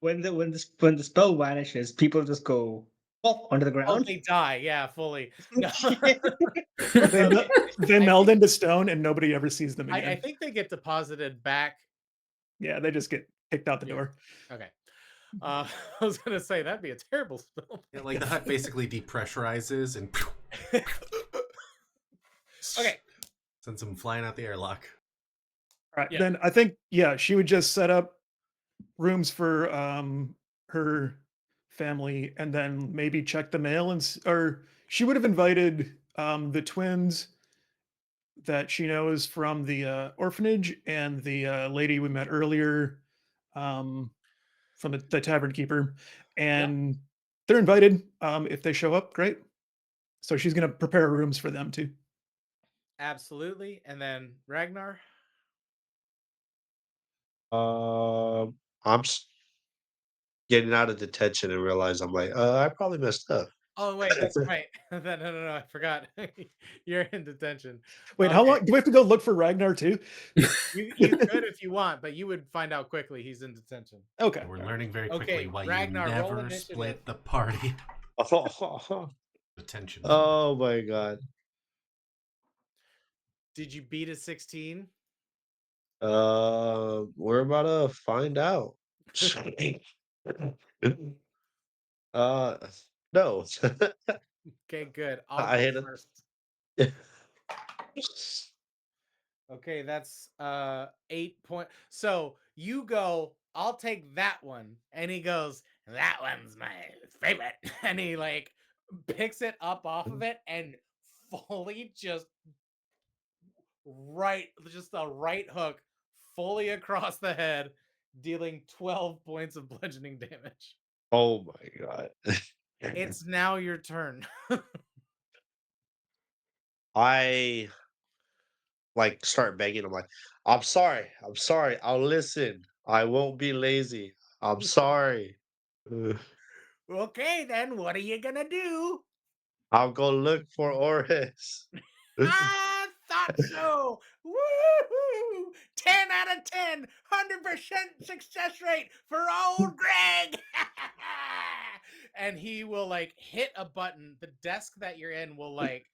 When the spell vanishes, people just go pop onto the Oh, ground. they die. Yeah, fully. No. They, No, they meld into stone and nobody ever sees them I again. think they get deposited back. Yeah, they just get kicked out the Yeah. door. Okay. I was gonna say that'd be a terrible spell. Yeah, like the hut basically depressurizes and Okay. sends them flying out the airlock. All right. Yeah. Then I think, yeah, she would just set up rooms for her family and then maybe check the mail or she would have invited the twins that she knows from the orphanage and the lady we met earlier from the tavern keeper, and they're invited. If they show up, great. So she's gonna prepare rooms for them too. Absolutely. And then Ragnar. I'm getting out of detention and realize I'm like, I probably messed up. Oh wait, that's right. No, I forgot. You're in detention. Wait, how Okay. long do we have to go look for Ragnar too? You could if you want, but you would find out quickly he's in detention. Okay. We're learning very Okay, quickly why Ragnar, you roll never initiative. split the party. Oh Attention. my god. Did you beat a 16? We're about to find out. uh, no. Okay, good. I'll I go hit first. it. Okay, that's 8 point. So you go, I'll take that one. And he goes, that one's my favorite. And he like picks it up off of it and fully just a right hook fully across the head, dealing 12 points of bludgeoning damage. Oh my god. It's now your turn. I like start begging. I'm like, I'm sorry. I'll listen. I won't be lazy. I'm sorry. Okay, then what are you gonna do? I'll go look for Oris. I thought so. Woohoo! 10 out of 10, 100% success rate for old Greg. And he will like hit a button. The desk that you're in will like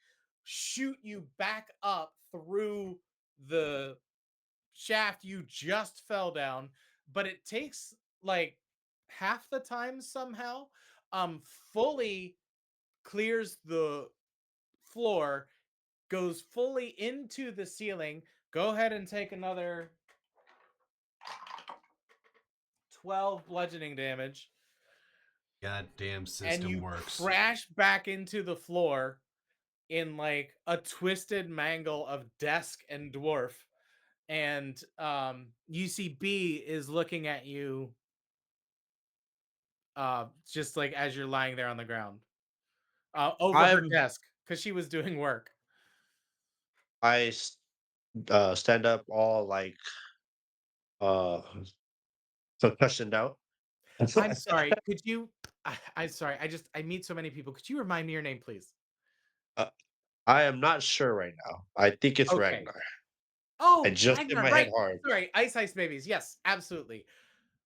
shoot you back up through the shaft you just fell down, but it takes like half the time somehow. Fully clears the floor, goes fully into the ceiling. Go ahead and take another 12 bludgeoning damage. Goddamn And system you works. crash back into the floor. in like a twisted mangle of desk and dwarf, and you see B is looking at you just like as you're lying there on the ground over her I'm desk because she was doing work. I s- stand up all like uh concussioned out. I'm sorry, could you I'm sorry, I meet so many people. Could you remind me your name, please? Uh, I am not sure right now. I think it's Okay. Ragnar. I Oh, just hit Ragnar, my head right. hard. Sorry, Ice Babies. Yes, absolutely.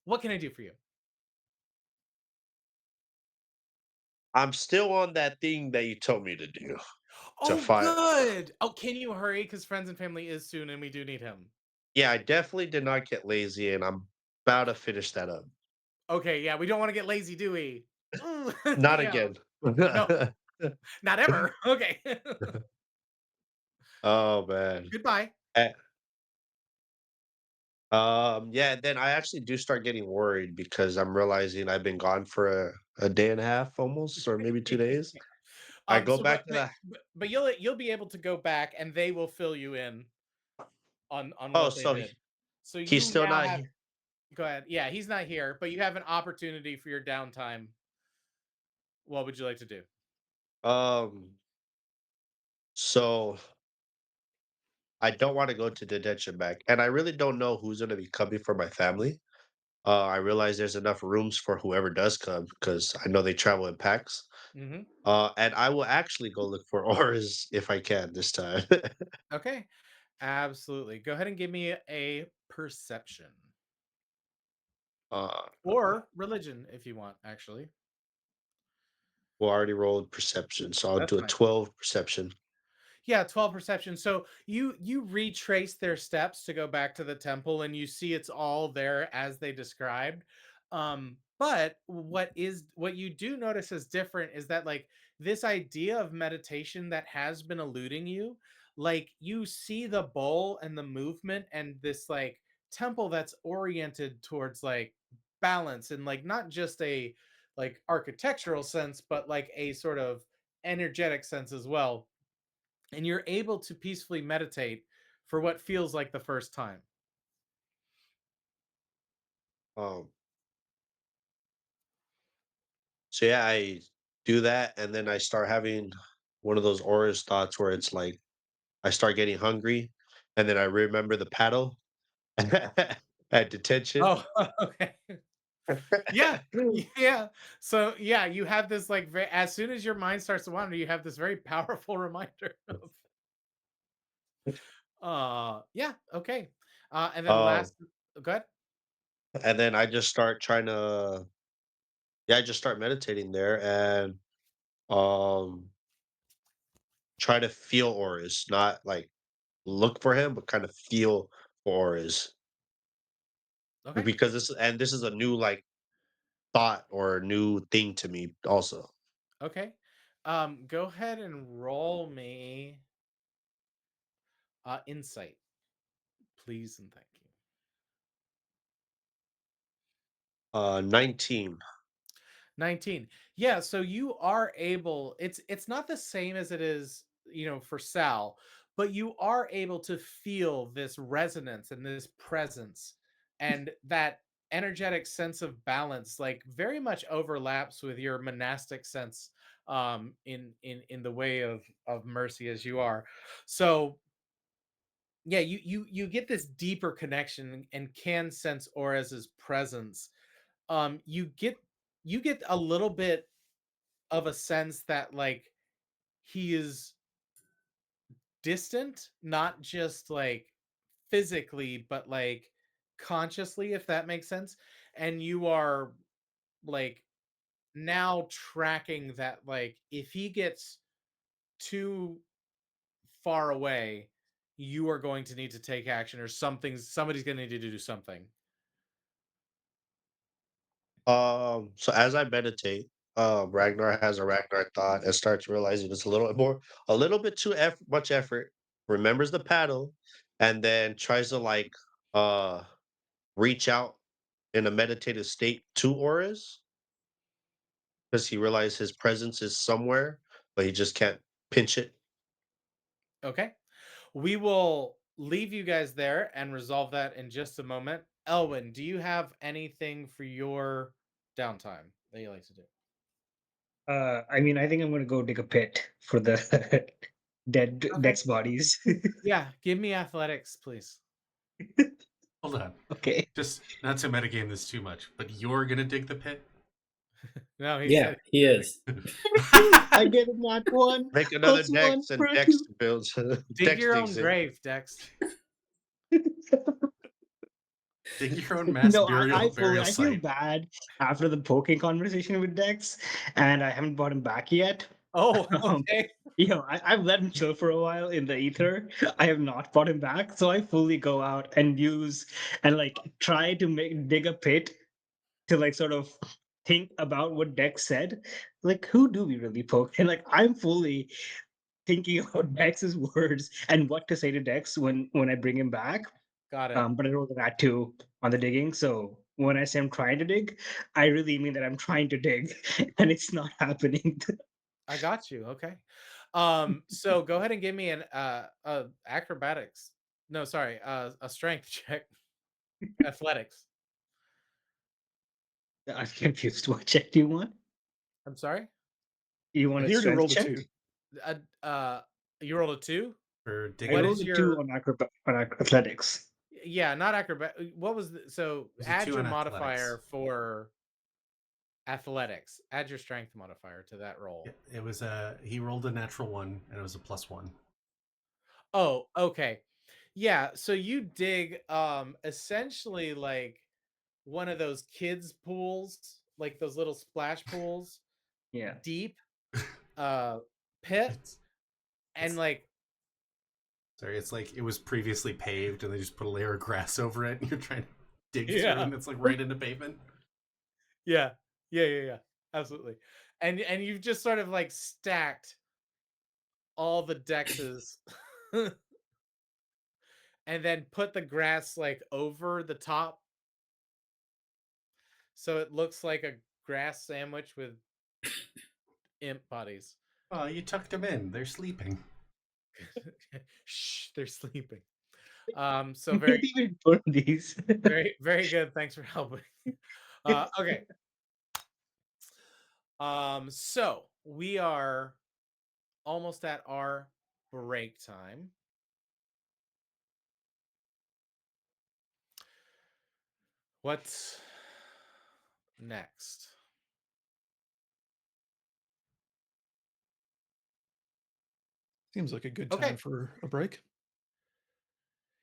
What can I do for you? I'm still on that thing that you told me to do to Oh, find. good. Oh, can you hurry? Because Friends and Family is soon and we do need him. Yeah, I definitely did not get lazy, and I'm about to finish that up. Okay, yeah, we don't want to get lazy, do we? Ooh, Not yeah. again. No, not ever. Okay. Oh man. Goodbye. Eh, yeah, then I actually do start getting worried because I'm realizing I've been gone for a day and a half almost, or maybe 2 days. I go So back to the but you'll be able to go back and they will fill you in on oh, what they so did. So he's you still now not have here. go ahead. Yeah, he's not here, but you have an opportunity for your downtime. What would you like to do? Um, so I don't want to go to detention back, and I really don't know who's gonna be coming for my family. I realize there's enough rooms for whoever does come because I know they travel in packs. Hmm. And I will actually go look for auras if I can this time. Okay. Absolutely. Go ahead and give me a perception uh, or religion if you want, actually. well, I already rolled perception, so I'll That's do a fine. 12 perception. Yeah, 12 perception. So you retrace their steps to go back to the temple and you see it's all there as they described. But what you do notice is different is that like this idea of meditation that has been eluding you, like you see the bowl and the movement and this like temple that's oriented towards like balance and like not just a like architectural sense, but like a sort of energetic sense as well, and you're able to peacefully meditate for what feels like the first time. Um, so yeah, I do that, and then I start having one of those auras thoughts where it's like I start getting hungry, and then I remember the paddle at detention. Oh, okay. Yeah. Yeah. So yeah, you have this like as soon as your mind starts to wander, you have this very powerful reminder of yeah, okay. And then um, last go ahead. and then I just start trying to, yeah, I just start meditating there and um try to feel auras, not like look for him, but kind of feel auras Okay. because this is a new like thought or a new thing to me also. Okay. Go ahead and roll me insight, please and thank you. 19. 19. Yeah, so you are able, it's not the same as it is, for Sal, but you are able to feel this resonance and this presence, and that energetic sense of balance like very much overlaps with your monastic sense in the way of mercy as you are. So yeah, you get this deeper connection and can sense Auras' presence. You get a little bit of a sense that like he is distant, not just like physically, but like consciously, if that makes sense. And you are like now tracking that like if he gets too far away, you are going to need to take action or somebody's going to need to do something. So as I meditate, Ragnar has a Ragnar thought and starts realizing it's a little bit too much effort. Remembers the paddle, and then tries to like uh reach out in a meditative state to auras because he realized his presence is somewhere, but he just can't pinch it. Okay. We will leave you guys there and resolve that in just a moment. Elwin, do you have anything for your downtime that you like to do? I mean, I think I'm gonna go dig a pit for the dead Okay. Dex bodies. Yeah, give me athletics, please. Hold on. Okay. Just not to metagame this too much, but you're gonna dig the pit? No, he Yeah, said he is. I get a nat one Make another plus one Dex and for a Dex two. builds. dig Dex your own digs it. grave, Dex. Dig your own mass No, burial I feel site. bad after the poking conversation with Dex, and I haven't brought him back yet. Oh, Um, okay. I've let him chill for a while in the ether. I have not brought him back, so I fully go out and use and like try to dig a pit to like sort of think about what Dex said. Like, who do we really poke? And like, I'm fully thinking about Dex's words and what to say to Dex when I bring him back. Got it. But I rolled that too on the digging. So when I say I'm trying to dig, I really mean that I'm trying to dig, and it's not happening. I got you. Okay. So go ahead and give me an acrobatics. No, sorry, a strength check. Athletics. I'm confused. What check do you want? I'm sorry? You want I a hear you strength rolled a check? 2. Uh, uh you rolled a 2? For I What digging. rolled is a two your on athletics. yeah, not acrobat. What was so There's a add 2 your on athletics. modifier for athletics. Add your strength modifier to that roll. It was he rolled a natural 1 and it was a +1. Oh, okay. Yeah, so you dig essentially like one of those kids pools, like those little splash pools, Yeah. deep pit It's and it's like sorry, it's like it was previously paved and they just put a layer of grass over it and you're trying to dig through yeah. and it's like right into pavement. Yeah. Yeah. Absolutely. And you've just sort of like stacked all the dexes and then put the grass like over the top so it looks like a grass sandwich with imp bodies. Oh, you tucked them in. They're sleeping. Shh, they're sleeping. So very, Maybe we burn these. very good. Thanks for helping. Okay. So we are almost at our break time. What's next? Seems like a good Okay. time for a break.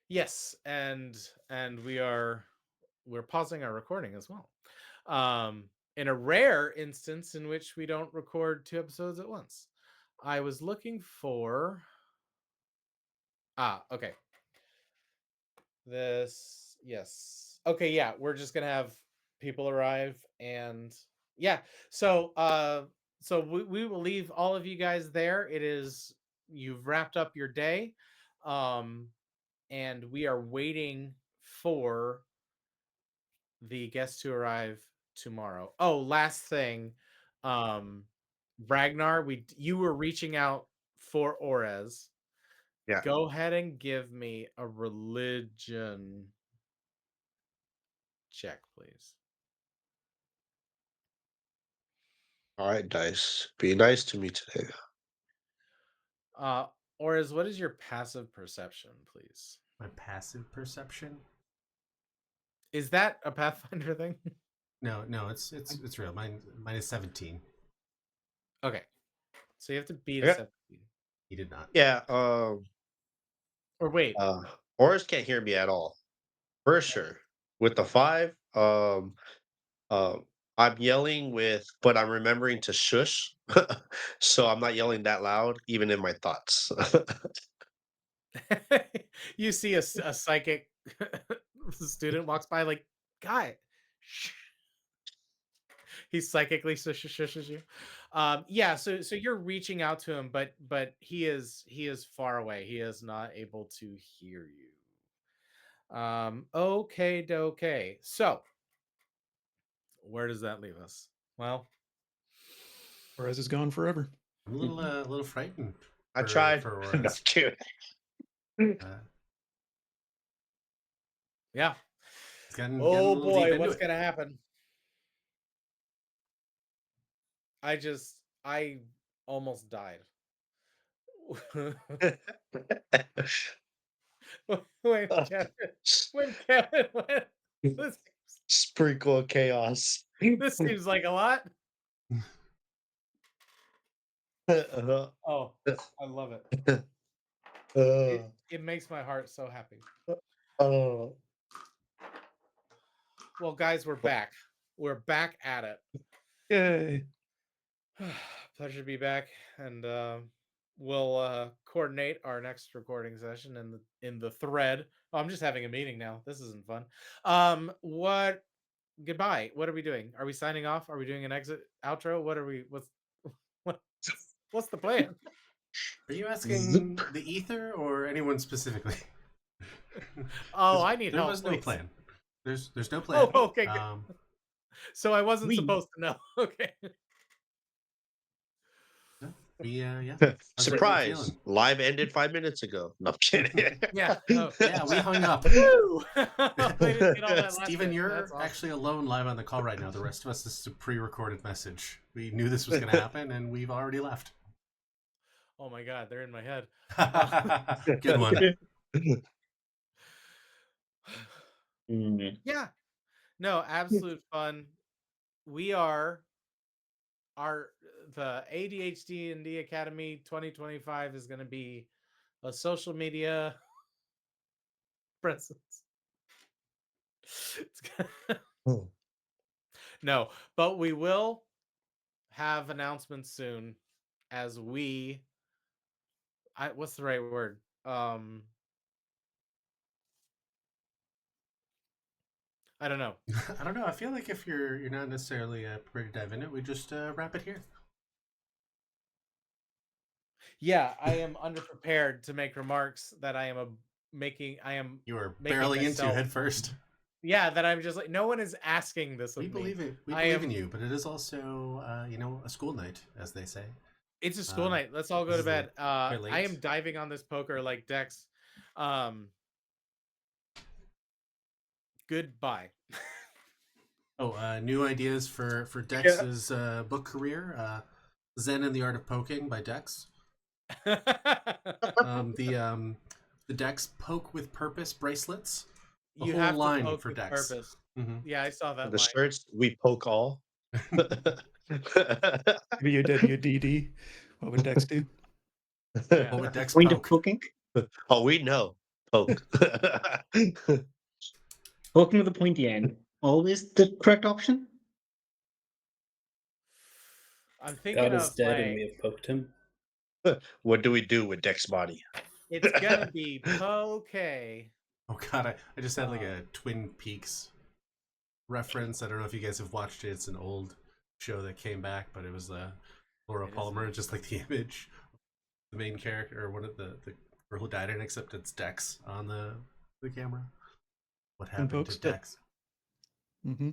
Yes, and we're pausing our recording as well. In a rare instance in which we don't record 2 episodes at once. I was looking for okay. This yes. Okay, yeah, we're just going to have people arrive and yeah. So we will leave all of you guys there. It is you've wrapped up your day. Um and we are waiting for the guests to arrive tomorrow. Oh, last thing, um, Ragnar, you were reaching out for Orez. Yeah. Go ahead and give me a religion check, please. All right, dice. Be nice to me today. Uh, Orez, what is your passive perception, please? My passive perception? Is that a Pathfinder thing? No, it's real. Mine is 17. Okay, so you have to beat a Yeah. 17. He did not. Yeah. Or wait, Oris can't hear me at all. For sure. With the 5, um, I'm yelling but I'm remembering to shush. So I'm not yelling that loud, even in my thoughts. you see a psychic student walks by like, guy, shh. He psychically shushes you. Yeah, so you're reaching out to him, but he is far away. He is not able to hear you. Okay. So where does that leave us? Well, Whereas is gone forever. I'm a little frightened. I tried. for No, auras. kidding. Yeah. It's getting a Oh little deep boy, into what's it. gonna happen? I almost died. When Kevin, when Kevin went, this, Sprinkle of chaos. this seems like a lot. Uh-huh. Oh, I love it. Uh, It makes my heart so happy. uh, Well, guys, we're back. We're back at it. Yay. Pleasure to be back, and we'll coordinate our next recording session in the thread. Oh, I'm just having a meeting now. This isn't fun. What? Goodbye. What are we doing? Are we signing off? Are we doing an exit outro? What are we? What, what's the plan? Are you asking the ether or anyone specifically? Oh, I need there help. was no Please. plan. There's no plan. Oh, okay. Good. So I wasn't we- supposed to know. Okay. Yeah. How's everyone surprise! feeling? Live ended 5 minutes ago. No, I'm kidding. Yeah. Oh, Yeah, we hung up. woo! We didn't get all that last Steven, bit. you're That's awesome. actually alone live on the call right now. The rest of us, this is a pre-recorded message. We knew this was going to happen, and we've already left. Oh my god, they're in my head. Good one. Mm. Yeah. No, absolute fun. We are the ADHD&D Academy 2025 is going to be a social media presence. It's no, but we will have announcements soon as what's the right word? I don't know. I don't know. I feel like if you're not necessarily prepared to dive in it, we just wrap it here. Yeah, I am underprepared to make remarks that I am You were making barreling into myself- head first. Yeah, that I'm just like, no one is asking this of We me. believe it. We I believe am- in you, but it is also, a school night, as they say. It's a school night. Let's all go this to is bed. very late. I am diving on this poker like Dex. Goodbye. Oh, new ideas for Dex's book career. Zen and the Art of Poking by Dex. The Dex Poke with Purpose bracelets. The You whole have line to poke for with Dex. purpose. Mhm. Yeah, I saw that The line. shirts, we poke all. WWDD. What would Dex do? Yeah. What would Dex Point of poke? poking? Oh, we know. Poke. Poking with a pointy end. Always the correct option? I'm thinking God is of dead and like we have poked him. What do we do with Dex body? it's gonna be poke. Oh god, I just had like a Twin Peaks reference. I don't know if you guys have watched it. It's an old show that came back, but it was Laura It is Palmer, an- just like the image, the main character, or one of the girl who died in, except it's Dex on the camera. What happened Pokes? to Dex? Mm-hmm.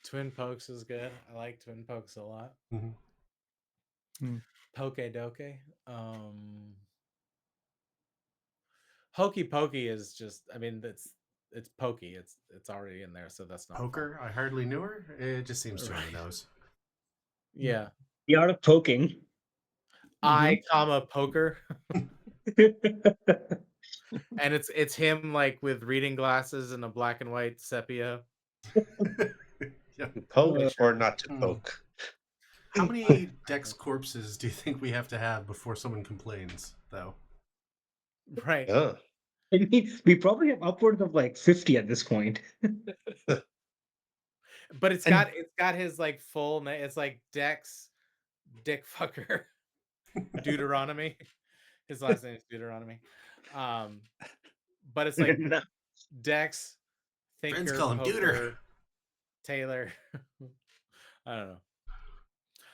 Twin Pokes is good. I like Twin Pokes a lot. Mm-hmm. Poke Doke. Hokey Pokey is just. I mean, it's pokey. It's already in there, so that's not fun. Poker, I hardly knew her. It just seems too on the nose. Yeah. The art of poking. I comma poker, and it's him like with reading glasses and a black and white sepia. Yeah. Poke or not to Hmm. poke? How many Dex corpses do you think we have to have before someone complains, though? Right. Yeah. I mean, we probably have upwards of like 50 at this point. But it's And- got his like full name. It's like Dex Dick Fucker Deuteronomy. His last name is Deuteronomy. But it's like Dex Thinker Friends call him Deuter. Poker, Taylor. I don't know.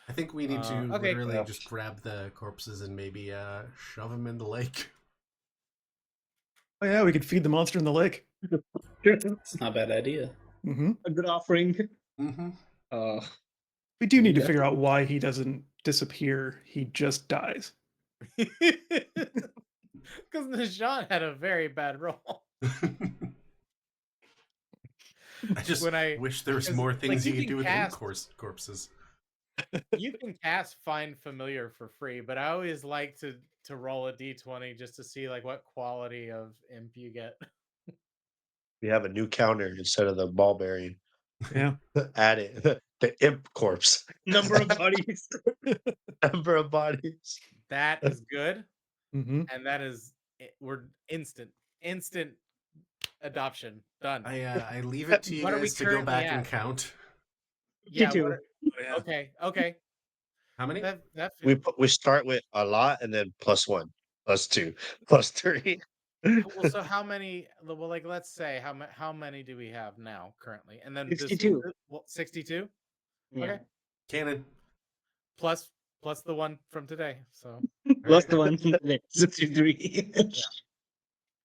I think we need to okay. literally Yeah. just grab the corpses and maybe shove them in the lake. Oh yeah, we could feed the monster in the lake. It's not a bad idea. Mm-hmm. A good offering. Mm-hmm. We do need to Yeah. figure out why he doesn't disappear. He just dies. Because Nishant had a very bad roll. I just When I wish there was 'cause, more like, things you you could can do with cast- corpses. You can cast Find Familiar for free, but I always like to roll a d20 just to see like what quality of imp you get. We have a new counter instead of the ball bearing. Yeah. Add it. The imp corpse. Number of bodies. Number of bodies. That is good, Mm-hmm. and that is we're instant adoption done. I leave it to you What are we guys to go currently back and at? count. Yeah. 52. Okay. How many? That We start with a lot and then +1, +2, +3. well. So how many? Well, like let's say how many do we have now currently? And then 62. 62. Yeah. Okay. Cannon. Plus the one from today. So Plus right. the one from the 63.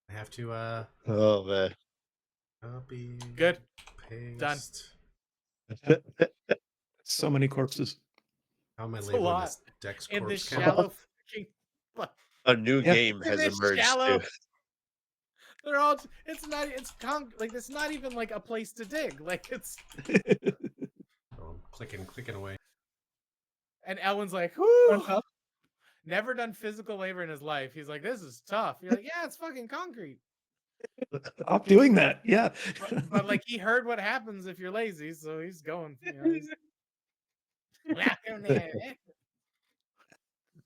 I have to Oh man. copy. Good. Paste. Done. So many corpses. How am I It's a labeling lot. this? Dex In corpse this count? shallow freaking. A new Yeah. game In has this emerged shallow. too. They're all. It's not. Like it's not even like a place to dig. Like it's. Oh, I'm clicking away. And Elwin's like, whoo. Never done physical labor in his life. He's like, this is tough. You're like, yeah, it's fucking concrete. Stop doing that. Yeah. But like he heard what happens if you're lazy, so he's going.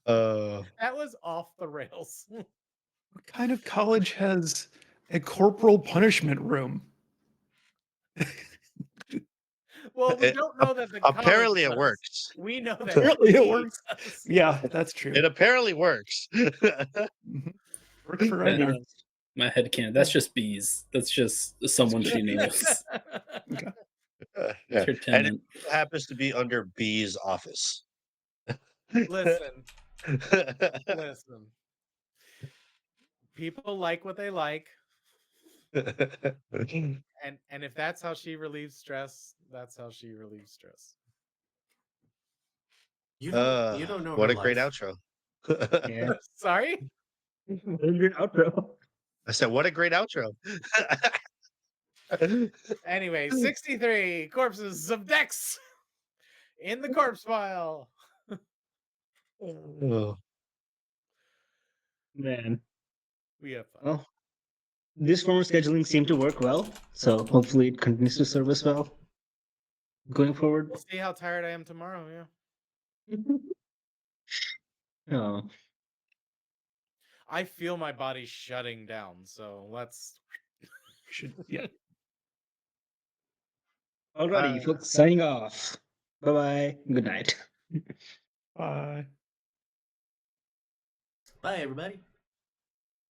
That was off the rails. What kind of college has a corporal punishment room? Well, we It- don't know that the Apparently college it does. works. We know that Apparently it he works. does. Yeah, that's true. It apparently works. Mhm. Works for right now. My head can't. That's just bees. That's just someone she knows. Okay. Yeah. It's her And tenant. it happens to be under B's office. Listen. People like what they like, and if that's how she relieves stress, that's how she relieves stress. You don't know What her a great life. outro. Yeah. Sorry? Good outro. I said, what a great outro. Anyway, 63 corpses of Dex in the corpse pile. Oh. Man. We have fun. Well, this form of scheduling seemed to work well, so hopefully it continues to serve us well going forward. We'll see how tired I am tomorrow. Yeah. Oh, I feel my body shutting down, so let's. Yeah. alrighty, folks, signing off. Bye bye. Good night. Bye. Bye, everybody.